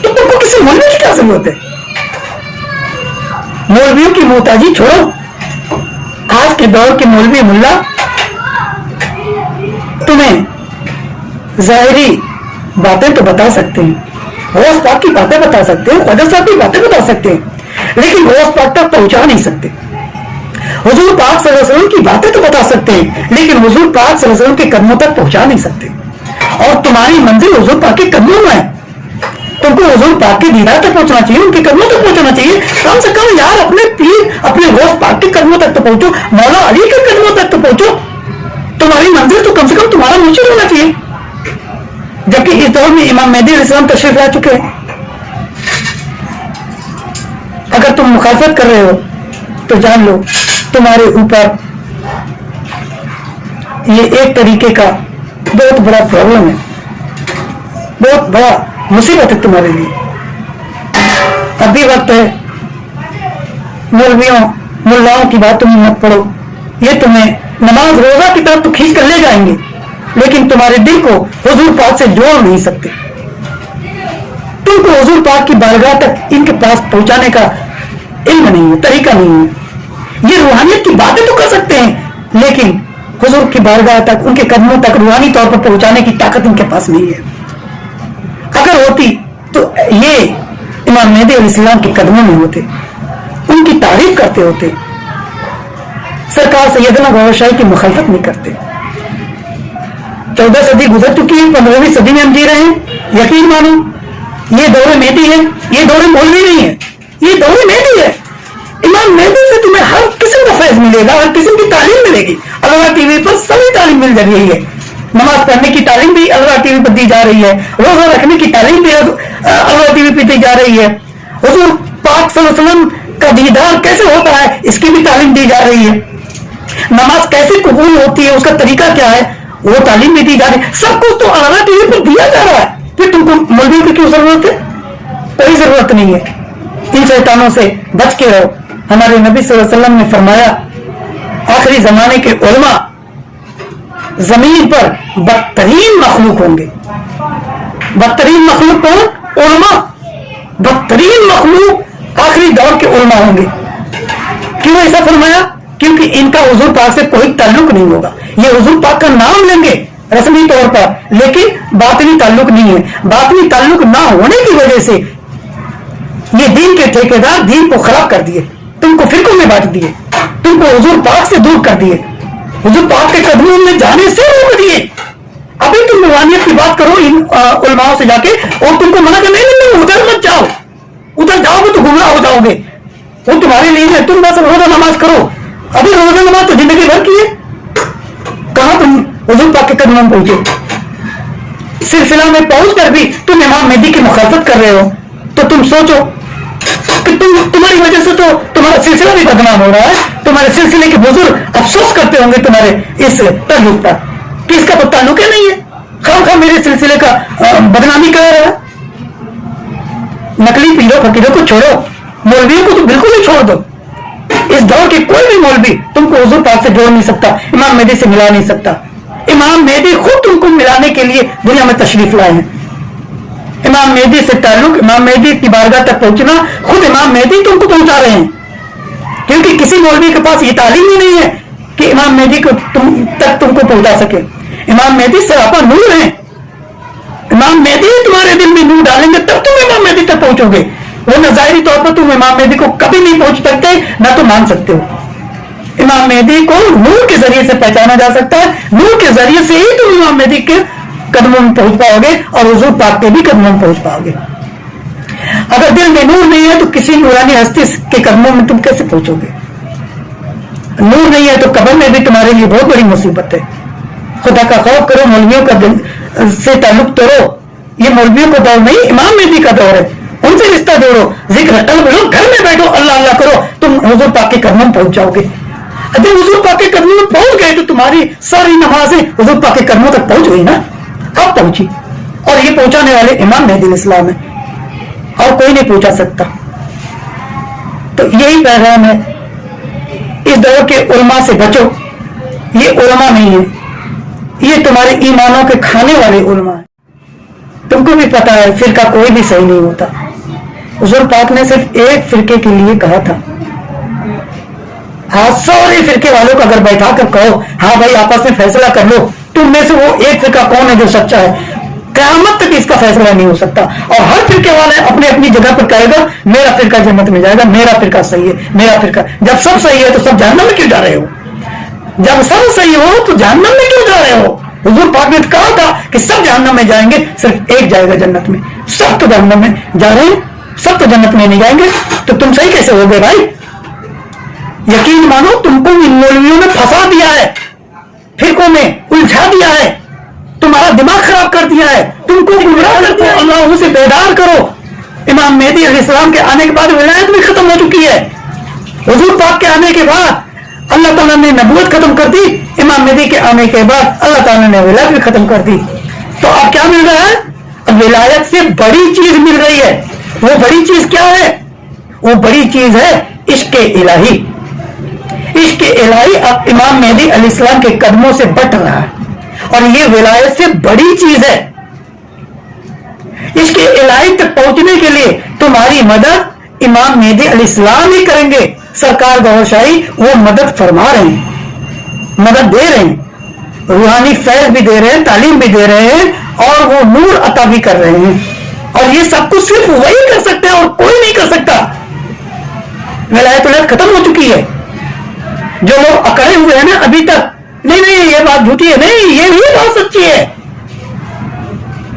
Speaker 1: تو تم کو کسی مولوی کی کیا ضرورت ہے؟ مولویوں کی محتاجی چھوڑو. آج کے دور کے مولوی ملا تمہیں ظاہری باتیں تو بتا سکتے ہیں, غوث پاک کی باتیں بتا سکتے ہیں, خواجہ صاحب کی باتیں بتا سکتے ہیں, لیکن غوث پاک تک پہنچا نہیں سکتے. حضور پاک صلی اللہ علیہ وسلم کی باتیں تو بتا سکتے ہیں, لیکن حضور پاک صلی اللہ علیہ وسلم کے قدموں تک پہنچا نہیں سکتے. اور تمہاری منزل حضور پاک کے قدموں میں ہے. تم کو حضور پاک کے دیدار تک پہنچنا چاہیے, ان کے قدموں تک پہنچنا چاہیے. کم سے کم یار اپنے پیر, اپنے غوث پاک کے قدموں تک تو پہنچو, مولا علی کے قدموں تک تو پہنچو. تمہاری منزل تو کم سے کم تمہارا مرشد ہونا چاہیے. جبکہ اس دور میں امام مہدی علیہ السلام تشریف لا چکے ہیں. اگر تم مخالفت کر رہے ہو تو جان لو تمہارے اوپر یہ ایک طریقے کا بہت بڑا پرابلم ہے, بہت بڑا مصیبت ہے تمہارے لیے. ابھی وقت ہے, مولویوں ملاؤں کی باتوں میں مت پڑو. یہ تمہیں نماز روزہ کی طرف تو کھینچ کر لے جائیں گے, لیکن تمہارے دل کو حضور پاک سے جوڑ نہیں سکتے. تم کو حضور پاک کی بارگاہ تک ان کے پاس پہنچانے کا علم نہیں ہے, طریقہ نہیں ہے. یہ روحانیت کی باتیں تو کر سکتے ہیں, لیکن حضور کی بارگاہ تک, ان کے قدموں تک روحانی طور پر پہنچانے کی طاقت ان کے پاس نہیں ہے. اگر ہوتی تو یہ امام مہدی علیہ السلام کے قدموں میں ہوتے, ان کی تعریف کرتے ہوتے, سرکار سیدنا گوہر شاہی کی مخالفت نہیں کرتے. 14 صدی گزر چکی ہے, 15ویں صدی میں ہم جی رہے ہیں. یقین مانو یہ دور مہدی ہے, یہ دور مولوی نہیں ہے, یہ دور مہدی ہے. امام مہدی سے تمہیں ہر قسم کا فیض ملے گا, ہر قسم کی تعلیم ملے گی. اللہ ٹی وی پر سبھی تعلیم مل رہی ہے. नमाज पढ़ने की तालीम भी अल्लाह टीवी पर दी जा रही है, रोजा रखने की तालीम भी अल्लाह टीवी पर दी जा रही है, हुजूर पाक सल्लल्लाहु अलैहि वसल्लम का दीदार कैसे होता है इसकी भी तालीम दी जा रही है, नमाज कैसे कबूल होती है उसका तरीका क्या है वो तालीम भी दी जा रही है। सब कुछ तो अल्लाह टीवी पर दिया जा रहा है, फिर तुमको मौलवी की क्यों जरूरत है? कोई जरूरत नहीं है। इन शैतानों से बच के रहो। हमारे नबी सल्लल्लाहु अलैहि वसल्लम ने फरमाया आखिरी जमाने के उलमा जमीन पर बदतरीन मखलूक होंगे। बदतरीन मखलूक कौन? उलमा। बदतरीन मखलूक आखिरी दौर के उलमा होंगे। क्यों ऐसा फरमाया? क्योंकि इनका हुजूर पाक से कोई ताल्लुक नहीं होगा। ये हुजूर पाक का नाम लेंगे रस्मी तौर पर, लेकिन बातनी ताल्लुक नहीं है। बातनी ताल्लुक ना होने की वजह से ये दीन के ठेकेदार दीन को खराब कर दिए, तुमको फिरकों में बांट दिए, तुमको हुजूर पाक से दूर कर दिए, हुजूर पाक के कदमों में जाने से रोक दिए। अभी तुम रूहानियत की बात करो इन उलमाओं से जाके और तुमको मना कर नहीं उधर मत जाओ, उधर जाओगे तो गुमराह हो जाओगे, वो तुम्हारे लिए है, तुम बस रोजा नमाज करो। अभी रोजा नमाज तो जिंदगी भर की है, कहां तुम हुजूर पाक के कदमों में पहुंचे? सिलसिला में पहुंच कर भी तुम इमाम मेहदी की मुखालफत कर रहे हो, तो तुम सोचो कि तुम्हारी वजह से तो तुम्हारा सिलसिला भी बदनाम हो रहा है, तुम्हारे सिलसिले के बुजुर्ग अफसोस करते होंगे तुम्हारे इस ताल्लुक का कि इसका तो ताल्लुक ही नहीं है, खाम मेरे सिलसिले का बदनामी कर रहा है। नकली पीरों फकीरों को छोड़ो, मौलवियों को तो बिल्कुल ही छोड़ दो। इस दौर के कोई भी मौलवी तुमको हुजूर पाक से जोड़ नहीं सकता, इमाम मेहदी से मिला नहीं सकता। इमाम मेहदी खुद तुमको मिलाने के लिए दुनिया में तशरीफ लाए हैं। इमाम मेहदी से ताल्लुक, इमाम मेहदी की बारगाह तक पहुंचना खुद इमाम मेहदी तुमको पहुंचा रहे हैं, क्योंकि किसी मौलवी के पास ये तालीम ही नहीं है कि इमाम मेहदी को तुमको पहुंचा सके। इमाम मेहदी सरापा नूर है, इमाम मेहदी तुम्हारे दिल में नूर डालेंगे तब तुम इमाम मेहदी तक पहुंचोगे, वरना जाहिरी तौर पर तुम इमाम मेहदी को कभी नहीं पहुंच सकते, ना तो मान सकते हो। इमाम मेहदी को नूर के जरिए से पहचाना जा सकता है, नूर के जरिए से ही तुम इमाम मेहदी के कदमों में पहुंच पाओगे और हुजूर पाक के भी कदमों में पहुंच पाओगे। अगर दिल में नूर नहीं है तो किसी नूरानी हस्ती के कदमों में तुम कैसे पहुंचोगे? नूर नहीं है तो कब्र में भी तुम्हारे लिए बहुत बड़ी मुसीबत है। खुदा का खौफ करो, मौलवियों का दिल से ताल्लुक तोड़ो। ये मौलवियों का दौर नहीं, इमाम मेहदी का दौर है, उनसे रिश्ता जोड़ो, जिक्र तलब लो, घर में बैठो, अल्लाह अल्लाह करो, तुम हुजूर पाक के कदमों में पहुंच जाओगे। अगर हुजूर पाक के कदमों में पहुंच गए तो तुम्हारी सारी नमाजें हुजूर पाक के कदमों तक पहुंच गई ना, अब पहुंची। और ये पहुंचाने वाले इमाम मेहदी इस्लाम है, और कोई नहीं पहुंचा सकता। तो यही पैगाम है, इस दौर के उलमा से बचो। ये उलमा नहीं है, ये तुम्हारे ईमानों के खाने वाले उलमा है। तुमको भी पता है फिरका कोई भी सही नहीं होता। हुजूर पाक ने सिर्फ एक फिरके के लिए कहा था। हाँ, सारे फिरके वालों को अगर बैठा कर कहो हाँ भाई आपस में फैसला कर लो, तुम में से वो एक फिरका कौन है जो सच्चा है, क़यामत तक इसका फैसला नहीं हो सकता। और हर फिरके वाला अपने अपनी जगह पर कहेगा मेरा फिरका जन्नत में जाएगा, मेरा फिरका सही है, मेरा फिरका। जब सब सही है तो सब जहन्नम में क्यों जा रहे हो? जब सब सही हो तो जहन्नम में क्यों जा रहे हो? हुजूर पाक ने कहा था कि सब जहन्नम में जाएंगे, सिर्फ एक जाएगा जन्नत में। सब तो जहन्नम में जा रहे हैं, सब तो जन्नत में नहीं जाएंगे, तो तुम सही कैसे हो गए भाई? यकीन मानो तुमको इन मौलवियों ने फंसा दिया है, फिरकों में उलझा दिया है, तुम्हारा दिमाग खराब कर दिया है, तुमको गुमराह करते हो। अल्लाह से बेदार करो। इमाम मेहदी अलैहिस्सलाम के आने के बाद विलायत भी खत्म हो चुकी है। हुजूर पाक के आने के बाद अल्लाह ताला ने नबूवत खत्म कर दी, इमाम मेहदी के आने के बाद अल्लाह ताला ने विलायत भी खत्म कर दी। तो अब क्या मिल रहा है? अब विलायत से बड़ी चीज मिल रही है। वो बड़ी चीज क्या है? वो बड़ी चीज है इश्क इलाही। इश्क इलाही अब इमाम मेहदी अलैहिस्सलाम के कदमों से बट रहा है, और ये विलायत से बड़ी चीज है। इश्क इलाही तक पहुंचने के लिए तुम्हारी मदद इमाम मेहदी अलैहिस्सलाम ही करेंगे। सरकार गौशाही वो मदद फरमा रहे हैं, मदद दे रहे हैं, रूहानी फैज भी दे रहे हैं, तालीम भी दे रहे हैं, और वो नूर अता भी कर रहे हैं। और ये सब कुछ सिर्फ वही कर सकते हैं और कोई नहीं कर सकता। विलायत खत्म हो चुकी है। जो लोग अकड़े हुए हैं ना अभी तक, नहीं नहीं ये बात झूठी है, नहीं ये भी बात सच्ची है।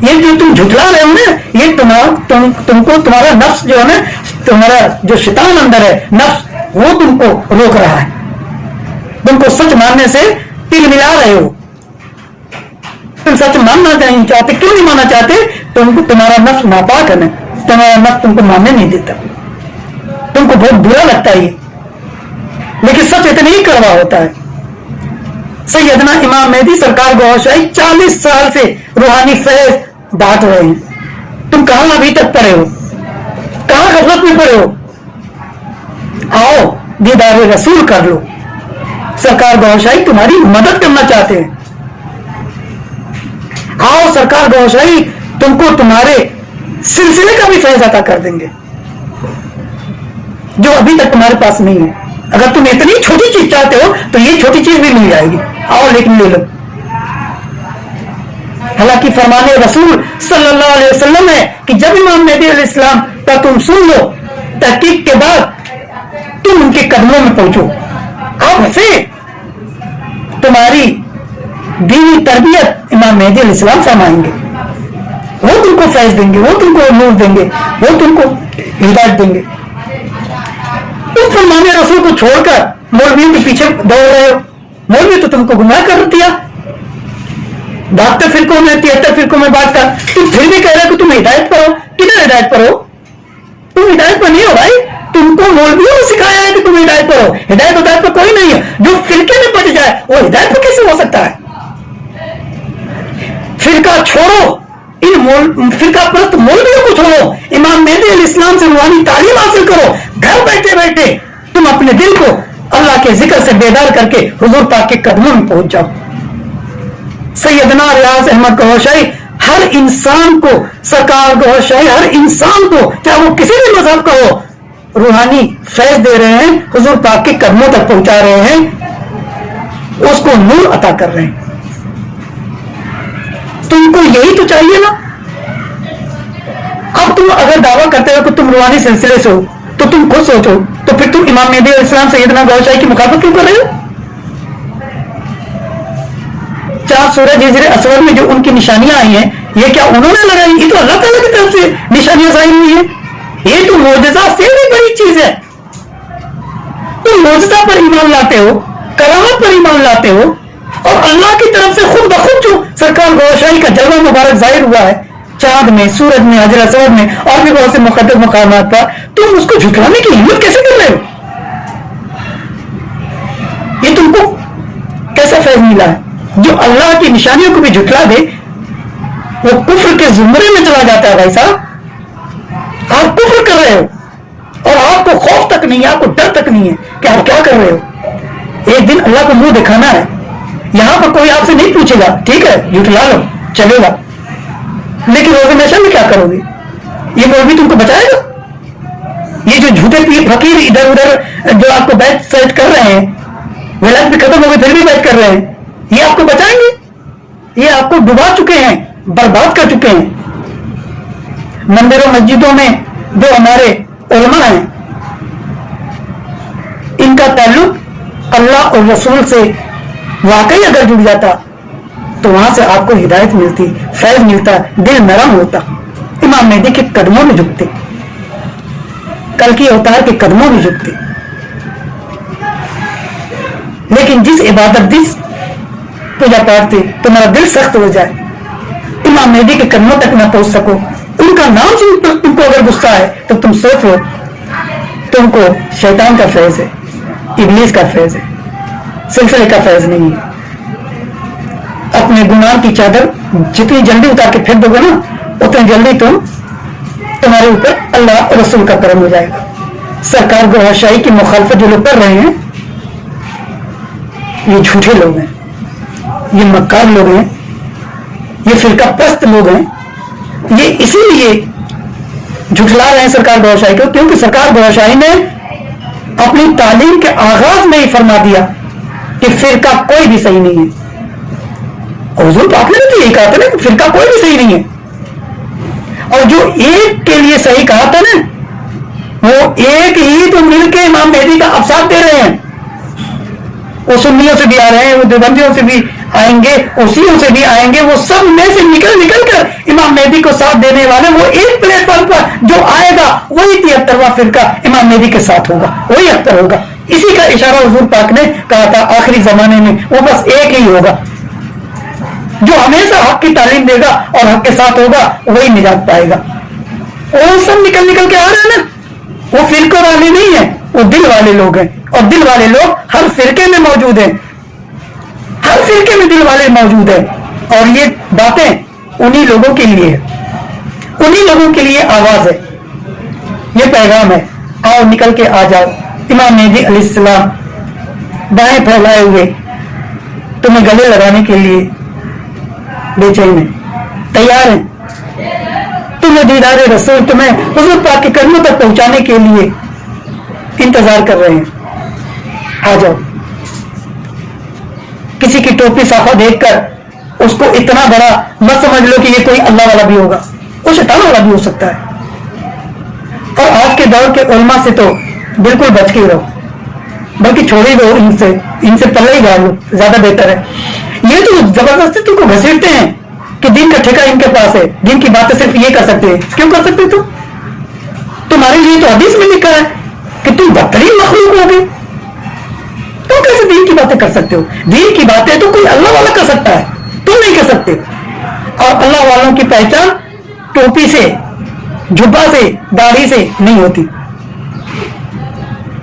Speaker 1: ये जो तुम झुठला रहे हो ना, ये तुमको तुम्हारा नफ्स जो है ना, तुम्हारा जो शैतान अंदर है नफ्स, वो तुमको रोक रहा है, तुमको सच मानने से तिल मिला रहे हो। तुम सच मानना नहीं चाहते, क्यों नहीं मानना चाहते? तुमको तुम्हारा नफ्स नापाक है ना, तुम्हारा नफ्स तुमको मानने नहीं देता, तुमको बहुत बुरा लगता है ये, लेकिन सच इतनी ही कड़वा होता है। सैयदना इमाम मेहदी सरकार गौशाही 40 साल से रूहानी फैज बांट रहे हैं। तुम कहां अभी तक पड़े हो, कहां गफलत में पड़े हो? आओ दीदार रसूल कर लो, सरकार गौशाही तुम्हारी मदद करना चाहते हैं। आओ सरकार गौशाही तुमको तुम्हारे सिलसिले का भी फैज अता कर देंगे जो अभी तक तुम्हारे पास नहीं है। अगर तुम इतनी छोटी चीज चाहते हो तो ये छोटी चीज भी मिल जाएगी, आओ लेकिन ले लो। हालांकि फरमाने रसूल सल्लल्लाहु अलैहि वसल्लम है कि जब इमाम मेहदी अलैहिस्सलाम का तुम सुन लो, तहकीक के बाद तुम उनके कदमों में पहुंचो, अब से तुम्हारी दीनी तरबियत इमाम मेहदी अलैहिस्सलाम फरमाएंगे, वो तुमको फैज देंगे, वो तुमको नूर देंगे, वो तुमको हिदायत देंगे। तुम फरमाने रसूल को छोड़कर मौलवियों के पीछे दौड़ रहे हो, मौलवी तो तुमको गुमराह कर दिया, 72 फिरकों में 73 फिरकों में बांटकर तुम फिर भी कह रहे हो कि तुम हिदायत पर हो। किधर हिदायत पर हो? तुम हिदायत पर नहीं हो भाई, तुमको मौलवियों ने सिखाया है कि तुम हिदायत पर हो। हिदायत पर कोई नहीं है, जो फिरके में बच जाए वो हिदायत पर कैसे हो सकता है? फिरका छोड़ो, इन फिरका परस्त मौलवियों को छोड़ो, इमाम मेहदी अलैहिस्सलाम से रूहानी तालीम हासिल करो। घर बैठे बैठे तुम अपने दिल को अल्लाह के जिक्र से बेदार करके हुजूर पाक के कदमों में पहुंच जाओ। सैयदना रियाज अहमद गौशाही हर इंसान को, सरकार गौशाही हर इंसान को, चाहे वो किसी भी मजहब का हो, रूहानी फैज दे रहे हैं, हुजूर पाक के कदमों तक पहुंचा रहे हैं, उसको नूर अता कर रहे हैं। तुमको यही तो चाहिए ना। अब तुम अगर दावा करते हो कि तुम रूहानी सिलसिले से हो तो तुम खुद सोचो, तो फिर तुम इमाम मेहदी अलैहिस्सलाम सैयदना गौशाही की मुखालफत क्यों कर रहे हो? चार सूरज हिजरे असवर में जो उनकी निशानियां आई हैं, ये क्या उन्होंने लगाई? ये तो अल्लाह ताला की तरफ से निशानियां जाहिर हुई है। ये तो मोजज़ा से भी बड़ी चीज है। तुम मोजज़ा पर ईमान लाते हो, करामत पर ईमान लाते हो, और अल्लाह की तरफ से खुद बखुद जो सरकार गौशाही का जलवा मुबारक जाहिर हुआ है, चांद में, सूरज में, हजर असवद में और भी बहुत से मुकद्दस मकामात पर, तुम उसको झुटलाने की हिम्मत कैसे कर रहे हो? ये तुमको कैसा फैज मिला है? जो अल्लाह की निशानियों को भी झुटला दे वो कुफ्र के जुमरे में चला जाता है। भाई साहब, आप कुफ्र कर रहे हो और आपको खौफ तक नहीं है, आपको डर तक नहीं है कि आप क्या कर रहे हो। एक दिन अल्लाह को मुंह दिखाना है, यहां पर कोई आपसे नहीं पूछेगा, ठीक है झुटला लो चलेगा, लेकिन रोज़ हमेशा में क्या करोगे? ये मौलवी तुमको बचाएगा? ये जो झूठे पीर फकीर इधर उधर जो आपको बैच सेट कर रहे हैं, विलायत भी खत्म हो गई फिर भी बैच कर रहे हैं, ये आपको बचाएंगे? ये आपको डुबा चुके हैं, बर्बाद कर चुके हैं। मंदिरों मस्जिदों में जो हमारे उलमा हैं, इनका ताल्लुक अल्लाह और रसूल से वाकई अगर जुड़ जाता तो वहां से आपको हिदायत मिलती, फैज मिलता, दिल नरम होता, इमाम मेहदी के कदमों में झुकते, कल की अवतार के कदमों में झुकते। लेकिन जिस इबादत, जिस पूजा पाठ से तुम्हारा दिल सख्त हो जाए, इमाम मेहदी के कदमों तक न पहुंच सको, उनका नाम सुन तुमको अगर गुस्सा है तो तुम सोचो तुमको शैतान का फैज है, इब्लीस का फैज है, सिलसिले का फैज नहीं है। अपने गुनाह की चादर जितनी जल्दी उतार के फेंक दोगे ना, उतनी जल्दी तुम्हारे ऊपर अल्लाह और रसूल का करम हो जाएगा। सरकार गौशाही की मुखालफत जो लोग कर रहे हैं, ये झूठे लोग हैं, ये मक्कार लोग हैं, ये फिरका परस्त लोग हैं। ये इसीलिए झुठला रहे हैं सरकार गौशाही को, क्योंकि सरकार गौशाही ने अपनी तालीम के आगाज में ही फरमा दिया कि फिरका कोई भी सही नहीं है। हुजूर पाक ने तो यही कहा था ना कि फिरका कोई भी सही नहीं है, और जो एक के लिए सही कहा था ना, वो एक ही तो मिलकर इमाम मेहदी का अवसाद दे रहे हैं। वो सुन्नियों से भी आ रहे हैं, वो देवबंदियों से भी आएंगे, उसियों से भी आएंगे, वो सब में से निकल निकल कर इमाम मेहदी को साथ देने वाले वो एक प्लेटफॉर्म पर जो आएगा वही 73वां फिरका इमाम मेहदी के साथ होगा, वही अख्तर होगा। इसी का इशारा हुजूर पाक ने कहा था आखिरी जमाने में वो बस एक ही होगा। جو ہمیشہ حق کی تعلیم دے گا اور حق کے ساتھ ہوگا وہی نجات پائے گا. وہ سب نکل کے آ رہے ہیں نا, وہ فرقوں والے نہیں ہیں, وہ دل والے لوگ ہیں, اور دل والے لوگ ہر فرقے میں موجود ہیں, ہر فرقے میں دل والے موجود ہیں. اور یہ باتیں انہی لوگوں کے لیے ہے, انہی لوگوں کے لیے آواز ہے, یہ پیغام ہے. آؤ نکل کے آ جاؤ. امام مہدی علیہ السلام بائیں پھیلائے ہوئے تمہیں گلے لگانے کے لیے بے چین ہیں, تیار ہیں. تمہیں دیدار رسول, تمہیں حضور پاک کے قدموں تک پہنچانے کے لیے انتظار کر رہے ہیں. آ جاؤ. کسی کی ٹوپی صافہ دیکھ کر اس کو اتنا بڑا مت سمجھ لو کہ یہ کوئی اللہ والا بھی ہوگا, وہ شیطان والا بھی ہو سکتا ہے. اور آج کے دور کے علماء سے تو بالکل بچ کے رہو, بلکہ چھوڑ ہی دو ان سے پلے ہی ڈال لو, زیادہ بہتر ہے. یہ تو زبردستی تم کو گھسیٹتے ہیں کہ دین کا ٹھیکہ ان کے پاس ہے, دین کی باتیں صرف یہ کر سکتے ہیں. کیوں کر سکتے تم؟ تمہارے لیے تو حدیث میں لکھا ہے کہ تم بدترین مخلوق ہوگے, تم کیسے دین کی باتیں کر سکتے ہو؟ دین کی باتیں تو کوئی اللہ والا کر سکتا ہے, تم نہیں کر سکتے. اور اللہ والوں کی پہچان ٹوپی سے, جبا سے, داڑھی سے نہیں ہوتی.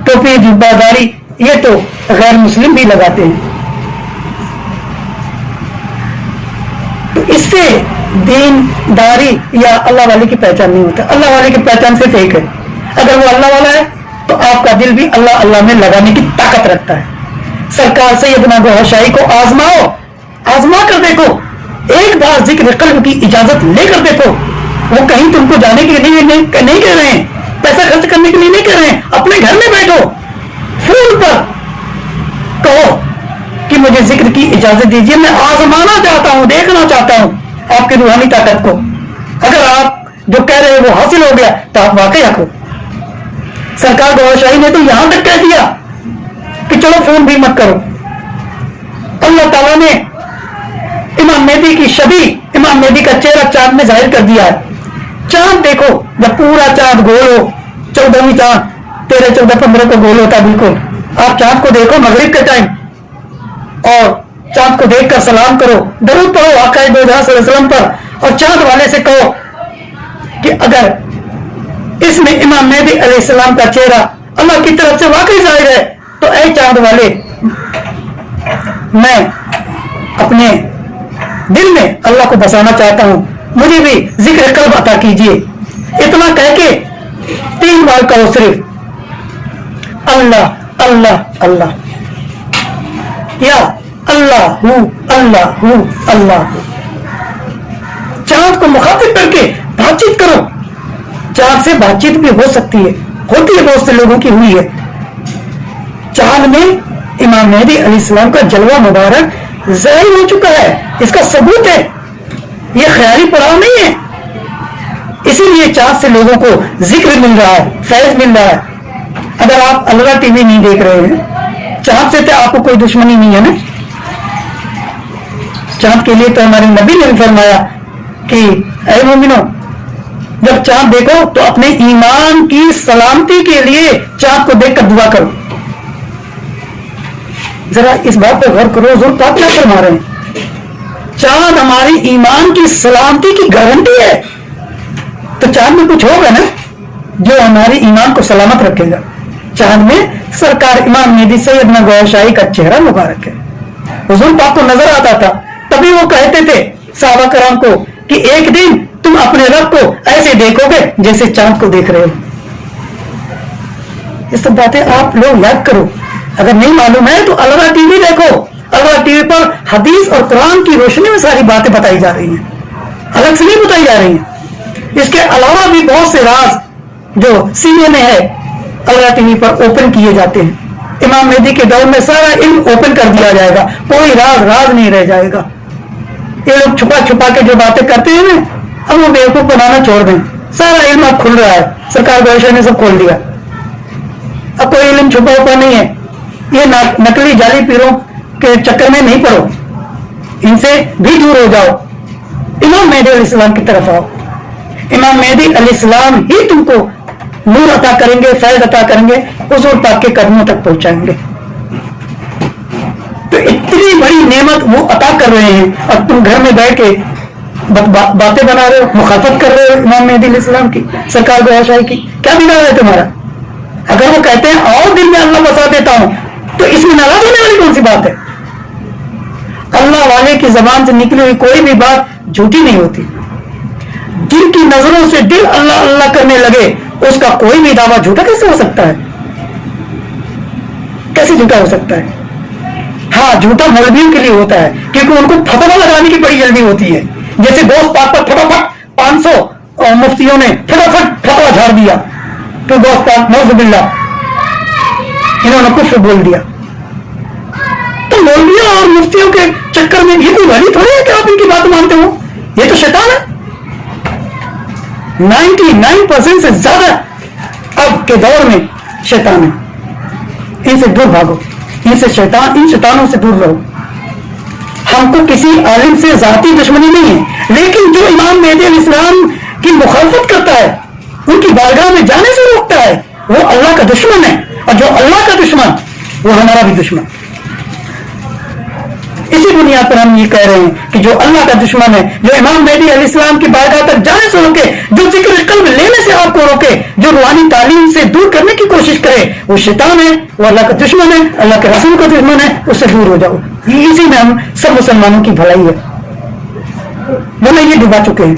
Speaker 1: ٹوپی, جبا, داڑھی یہ تو غیر مسلم بھی لگاتے ہیں. تو اس سے دین داری یا اللہ والے کی پہچان نہیں ہوتا. اللہ والے کی پہچان صرف ایک ہے, اگر وہ اللہ والا ہے تو آپ کا دل بھی اللہ اللہ میں لگانے کی طاقت رکھتا ہے. سرکار سیدنا گوہر شاہی کو آزماؤ, آزما کر دیکھو, ایک بار ذکر قلب کی اجازت لے کر دیکھو. وہ کہیں تم کو جانے کے لیے نہیں کہہ رہے ہیں, پیسہ خرچ کرنے کے لیے نہیں کہہ رہے ہیں. اپنے گھر میں بیٹھو, فون پر کہو کہ مجھے ذکر کی اجازت دیجیے, میں آزمانا چاہتا ہوں, دیکھنا چاہتا ہوں آپ کی روحانی طاقت کو. اگر آپ جو کہہ رہے ہیں وہ حاصل ہو گیا تو آپ واقعی حق ہو. سرکار گوہر شاہی نے تو یہاں تک کہہ دیا کہ چلو فون بھی مت کرو. اللہ تعالیٰ نے امام مہدی کی شبیہ, امام مہدی کا چہرہ چاند میں ظاہر کر دیا ہے. چاند دیکھو, جب پورا چاند گول ہو, 14ویں چاند 13, 14, 15 کو گول ہوتا بالکل, آپ چاند کو دیکھو مغرب کے ٹائم, اور چاند کو دیکھ کر سلام کرو, درود پڑھو آقا دو جہاں صلی اللہ علیہ وسلم پر, اور چاند والے سے کہو کہ اگر اس میں امام مہدی علیہ السلام کا چہرہ اللہ کی طرف سے واقعی ظاہر ہے تو اے چاند والے, میں اپنے دل میں اللہ کو بسانا چاہتا ہوں, مجھے بھی ذکر قلب عطا کیجیے. اتنا کہہ کے 3 بار کہو صرف اللہ اللہ اللہ, یا اللہ ہوں اللہ ہوں اللہ ہوں. چاند کو مخاطب کر کے بات چیت کرو. چاند سے بات چیت بھی ہو سکتی ہے, ہوتی ہے, بہت سے لوگوں کی ہوئی ہے. چاند میں امام مہدی علیہ السلام کا جلوہ مبارک ظاہر ہو چکا ہے, اس کا ثبوت ہے, یہ خیالی پڑاؤ نہیں ہے. اسی لیے چاند سے لوگوں کو ذکر مل رہا ہے, فیض مل رہا ہے. اگر آپ اللہ ٹی وی نہیں دیکھ رہے ہیں, چاند سے تو آپ کو کوئی دشمنی نہیں ہے نا. چاند کے لیے تو ہمارے نبی نے فرمایا کہ اے مومنو, جب چاند دیکھو تو اپنے ایمان کی سلامتی کے لیے چاند کو دیکھ کر دعا کرو. ذرا اس بات پہ غور کرو, حضور پاک کیا فرما رہے ہیں؟ چاند ہماری ایمان کی سلامتی کی گارنٹی ہے, تو چاند میں کچھ ہوگا نا جو ہماری ایمان کو سلامت رکھے گا. چاند میں سرکار امام مہدی سیدنا گوہر شاہی کا چہرہ مبارک ہے. حضور پاک کو نظر آتا تھا, تبھی وہ کہتے تھے صحابہ کرام کو کہ ایک دن تم اپنے رب کو ایسے دیکھو گے جیسے چاند کو دیکھ رہے ہو. یہ سب باتیں آپ لوگ یاد کرو. اگر نہیں معلوم ہے تو الرا ٹی وی دیکھو, الرا ٹی وی پر حدیث اور قرآن کی روشنی میں ساری باتیں بتائی جا رہی ہیں, الگ سے نہیں بتائی جا رہی ہیں. اس کے علاوہ بھی بہت سے راز جو سینے میں ہے الرا ٹی وی پر اوپن کیے جاتے ہیں. امام مہدی کے دور میں سارا علم اوپن کر دیا جائے گا, کوئی راز نہیں رہ جائے گا. یہ لوگ چھپا چھپا کے جو باتیں کرتے ہیں نا, اب وہ بیوقوف بنانا چھوڑ دیں. سارا علم اب کھل رہا ہے, سرکار گوہر شاہی نے سب کھول دیا. اب کوئی علم چھپا ہوا نہیں ہے. یہ نقلی جعلی پیروں کے چکر میں نہیں پڑو, ان سے بھی دور ہو جاؤ. امام مہدی علیہ السلام کی طرف آؤ. امام مہدی علیہ السلام ہی تم کو نور عطا کریں گے, فیض عطا کریں گے, حضور پاک کے قدموں تک پہنچائیں گے. تو इतनी बड़ी नेमत वो अता कर रहे हैं और तुम घर में बैठ के बातें बना रहे हो, मुखाफत कर रहे हो इमाम मेहदी अलैहिस्सलाम की, सरकार गोशाही की। क्या बिगाड़ है तुम्हारा? अगर वो कहते हैं और दिल में अल्लाह बसा देता हूं तो इसमें नाराज होने वाली कौन सी बात है? अल्लाह वाले की जबान से निकली हुई कोई भी बात झूठी नहीं होती। जिनकी नजरों से दिल अल्लाह अल्लाह करने लगे उसका कोई भी दावा झूठा कैसे हो सकता है? कैसे झूठा हो सकता है? हाँ, झूठा मौलवियों के लिए होता है क्योंकि उनको फतवा लगाने की बड़ी जल्दी होती है। जैसे गोश्त पाक पर फटाफट 500 मुफ्तियों ने फटाफट फतवा झाड़ दिया तो गोश्त पाक नौजुबिल्लाह इन्होंने कुफ्र बोल दिया। तो मौलवियों और मुफ्तियों के चक्कर में ये कोई भली थोड़ी है कि आप इनकी बात मानते हो। ये तो शैतान है। 99% से ज्यादा अब के दौर में शैतान है। इनसे दूर भागो, इन शैतानों से दूर रहो। हमको किसी आलिम से जाती दुश्मनी नहीं है, लेकिन जो इमाम मेहदी अलैहिस्सलाम की मुखालफत करता है, उनकी बारगाह में जाने से रोकता है, वो अल्लाह का दुश्मन है। और जो अल्लाह का दुश्मन वो हमारा भी दुश्मन। इसी बुनियाद पर हम ये कह रहे हैं कि जो अल्लाह का दुश्मन है, जो इमाम मेहदी अलैहिस्सलाम की बारगाह तक जाने से रोके, जो जिक्र कल्ब लेने से आपको रोके, जो रूहानी तालीम से दूर करने की कोशिश करे, वो शैतान है, वो अल्लाह का दुश्मन है, अल्लाह के रसूल का दुश्मन है। उससे दूर हो जाओ। इसी में हम सब मुसलमानों की भलाई है, वरना ये डुबा चुके हैं।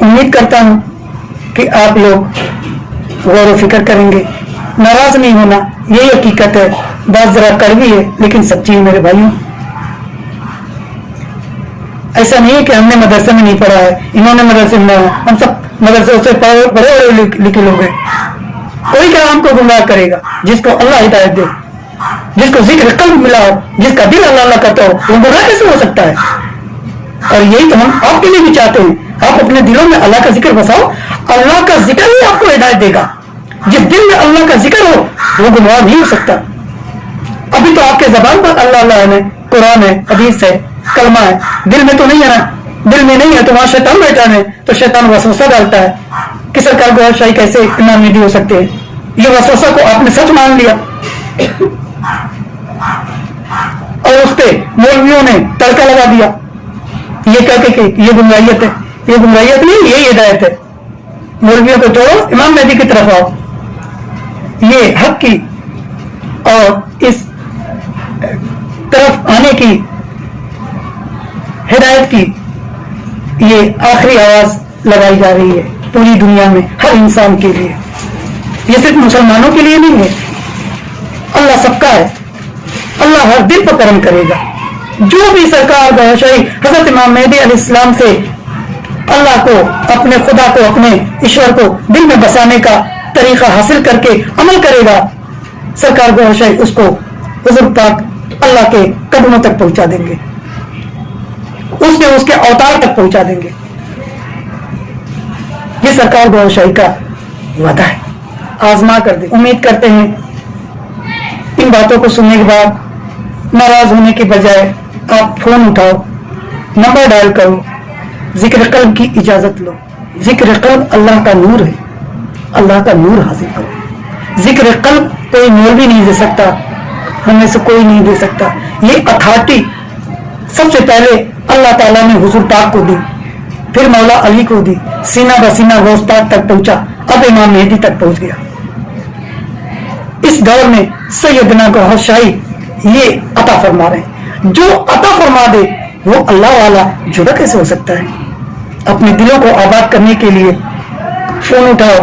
Speaker 1: उम्मीद करता हूं कि आप लोग गौर व फिक्र करेंगे, नाराज नहीं होना, यही हकीकत है। बात जरा कड़वी है लेकिन सच्ची है मेरे भाइयों। ऐसा नहीं है कि हमने मदरसे में नहीं पढ़ा है, इन्होंने मदरसे में पढ़ा, हम सब मदरसे से बड़े बड़े लिखे लोग हैं। कोई क्या हमको गुमराह करेगा? जिसको अल्लाह हिदायत दे, जिसको जिक्र कल्ब मिला हो, जिसका दिल अल्लाह अल्लाह करता हो, वो गुमराह कैसे हो सकता है? और यही तो हम आपके लिए भी चाहते हैं। आप अपने दिलों में अल्लाह का जिक्र बसाओ, अल्लाह का जिक्र ही आपको हिदायत देगा। जिस दिल में अल्लाह का जिक्र हो वो गुमराह नहीं हो सकता। अभी तो आपके जबान पर अल्लाह अल्लाह है, कुरान है, हदीस है, कलमा है, दिल में तो नहीं है ना। दिल में नहीं है तो वहां शैतान बैठा है, तो शैतान वसवसा डालता है कि सरकार गोशाही कैसे इमाम मेहदी हो सकते हैं। ये वसवसा को आपने सच मान लिया और उस पे मौलवियों ने तड़का लगा दिया ये कहते कि ये गुमराहियत है। ये गुमराहियत नहीं, ये हिदायत है। मौलवियों को छोड़ो, इमाम मेहदी की तरफ आओ। ये हक की और इस तरफ आने की, हिदायत की ये आखिरी आवाज लगाई जा रही है पूरी दुनिया में हर इंसान के लिए। ये सिर्फ मुसलमानों के लिए नहीं है, अल्लाह सबका है। अल्लाह हर दिल पर करम करेगा। जो भी सरकार गोशाही हजरत इमाम मेहदी अलैहिस्सलाम से अल्लाह को, अपने खुदा को, अपने ईश्वर को दिल में बसाने का तरीका हासिल करके अमल करेगा, सरकार गोशाही उसको हुजूर पाक अल्लाह के कदमों तक पहुंचा देंगे, उसके अवतार तक पहुंचा देंगे। ये सरकार गोशाही का वादा है। आजमा कर दे। उम्मीद करते हैं इन बातों को सुनने के बाद नाराज होने के बजाय आप फोन उठाओ, नंबर डायल करो, जिक्र कल्ब की इजाजत लो। जिक्र कल्ब अल्लाह का नूर है, अल्लाह का नूर हासिल करो। जिक्र कल्ब कोई मौलवी नहीं दे सकता, हमें से कोई नहीं दे सकता। ये अथॉरिटी सबसे पहले अल्लाह ताला ने हुजूर पाक को दी, फिर मौला अली को दी, सीना बसीना गौस पाक तक पहुंचा, अब इमाम मेहदी तक पहुंच गया। इस दौर में सैयदना गोशाही ये अता फरमा रहे हैं। जो अता फरमा दे वो अल्लाह वाला जुदा कैसे हो सकता है? अपने दिलों को आबाद करने के लिए फोन उठाओ,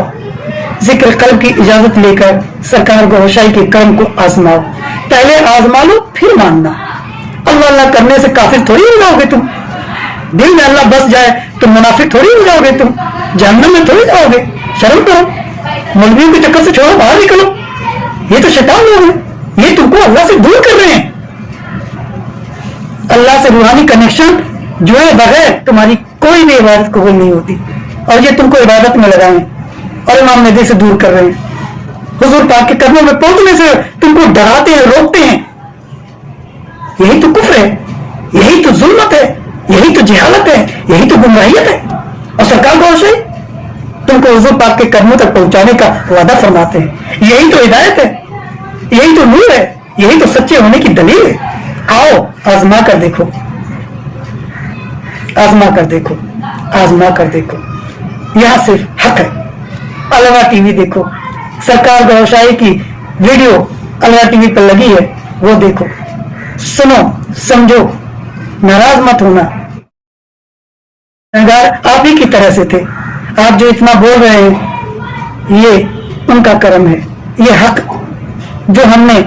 Speaker 1: जिक्र कल्ब की इजाजत लेकर सरकार गोशाही के काम को आजमाओ। पहले आजमा लो फिर मानना। अल्लाह अल्लाह करने से काफिर थोड़ी हो जाओगे तुम। दिल में अल्लाह बस जाए तो मुनाफिक थोड़ी हो जाओगे तुम, जहन्नम में थोड़ी जाओगे। शर्म करो, मौलवियों के चक्कर से छोड़ो, बाहर निकलो। ये तो शैतान लोग हैं, ये तुमको अल्लाह से दूर कर रहे हैं। अल्लाह से रूहानी कनेक्शन जुड़े बगैर तुम्हारी कोई भी इबादत कबूल नहीं होती, और ये तुमको इबादत में लगाए और इमाम मेहदी से दूर कर रहे हैं। हुजूर पाक के कदमों में पहुंचने से तुमको डराते हैं, रोकते हैं। यही तो कुफ्र है, यही तो जुल्मत है, यही तो जहालत है, यही तो गुमराहियत है। और सरकार गोशाही तुमको हुजूर पाक के कदमों तक पहुंचाने का वादा फरमाते हैं। यही तो हिदायत है। यही तो नूर है, यही तो सच्चे होने की दलील है। आओ आजमा कर देखो, आजमा कर देखो, आजमा कर देखो, यहां सिर्फ हक है। अलवा टीवी देखो, सरकार गौशाई की वीडियो अलवा टीवी पर लगी है, वो देखो, सुनो, समझो, नाराज मत होना। आप ही की तरह से थे, आप जो इतना बोल रहे हैं ये उनका कर्म है, ये हक जो हमने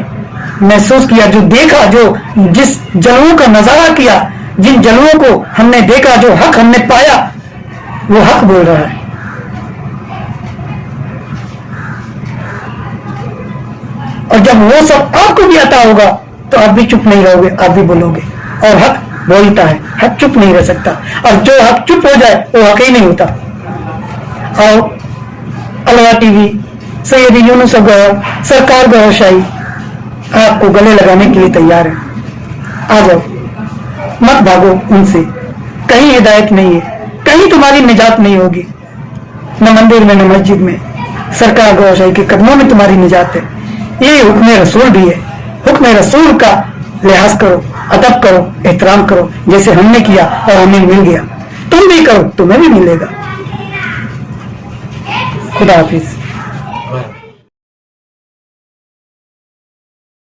Speaker 1: महसूस किया, जो देखा, जो जिस जलवों का नजारा किया, जिन जलवों को हमने देखा, जो हक हमने पाया, वो हक बोल रहा है। और जब वो सब आपको भी आता होगा तो आप भी चुप नहीं रहोगे, आप भी बोलोगे। और हक बोलता है, हक चुप नहीं रह सकता, और जो हक चुप हो जाए वो हक ही नहीं होता। और अलवा टीवी, सैयद यूनुस गौहर, सरकार गौशाई आपको गले लगाने के लिए तैयार है। आ जाओ, मत भागो उनसे, कहीं हिदायत नहीं है, कहीं तुम्हारी निजात नहीं होगी, न मंदिर में न मस्जिद में, सरकार गौशाई के कदमों में तुम्हारी निजात है। ये हुक्म रसूल भी है, हुक्म रसूल का लिहाज करो, अदब करो, एहतराम करो, जैसे हमने किया और हमें मिल गया, तुम भी करो, तुम्हें भी मिलेगा। खुदा हाफिज।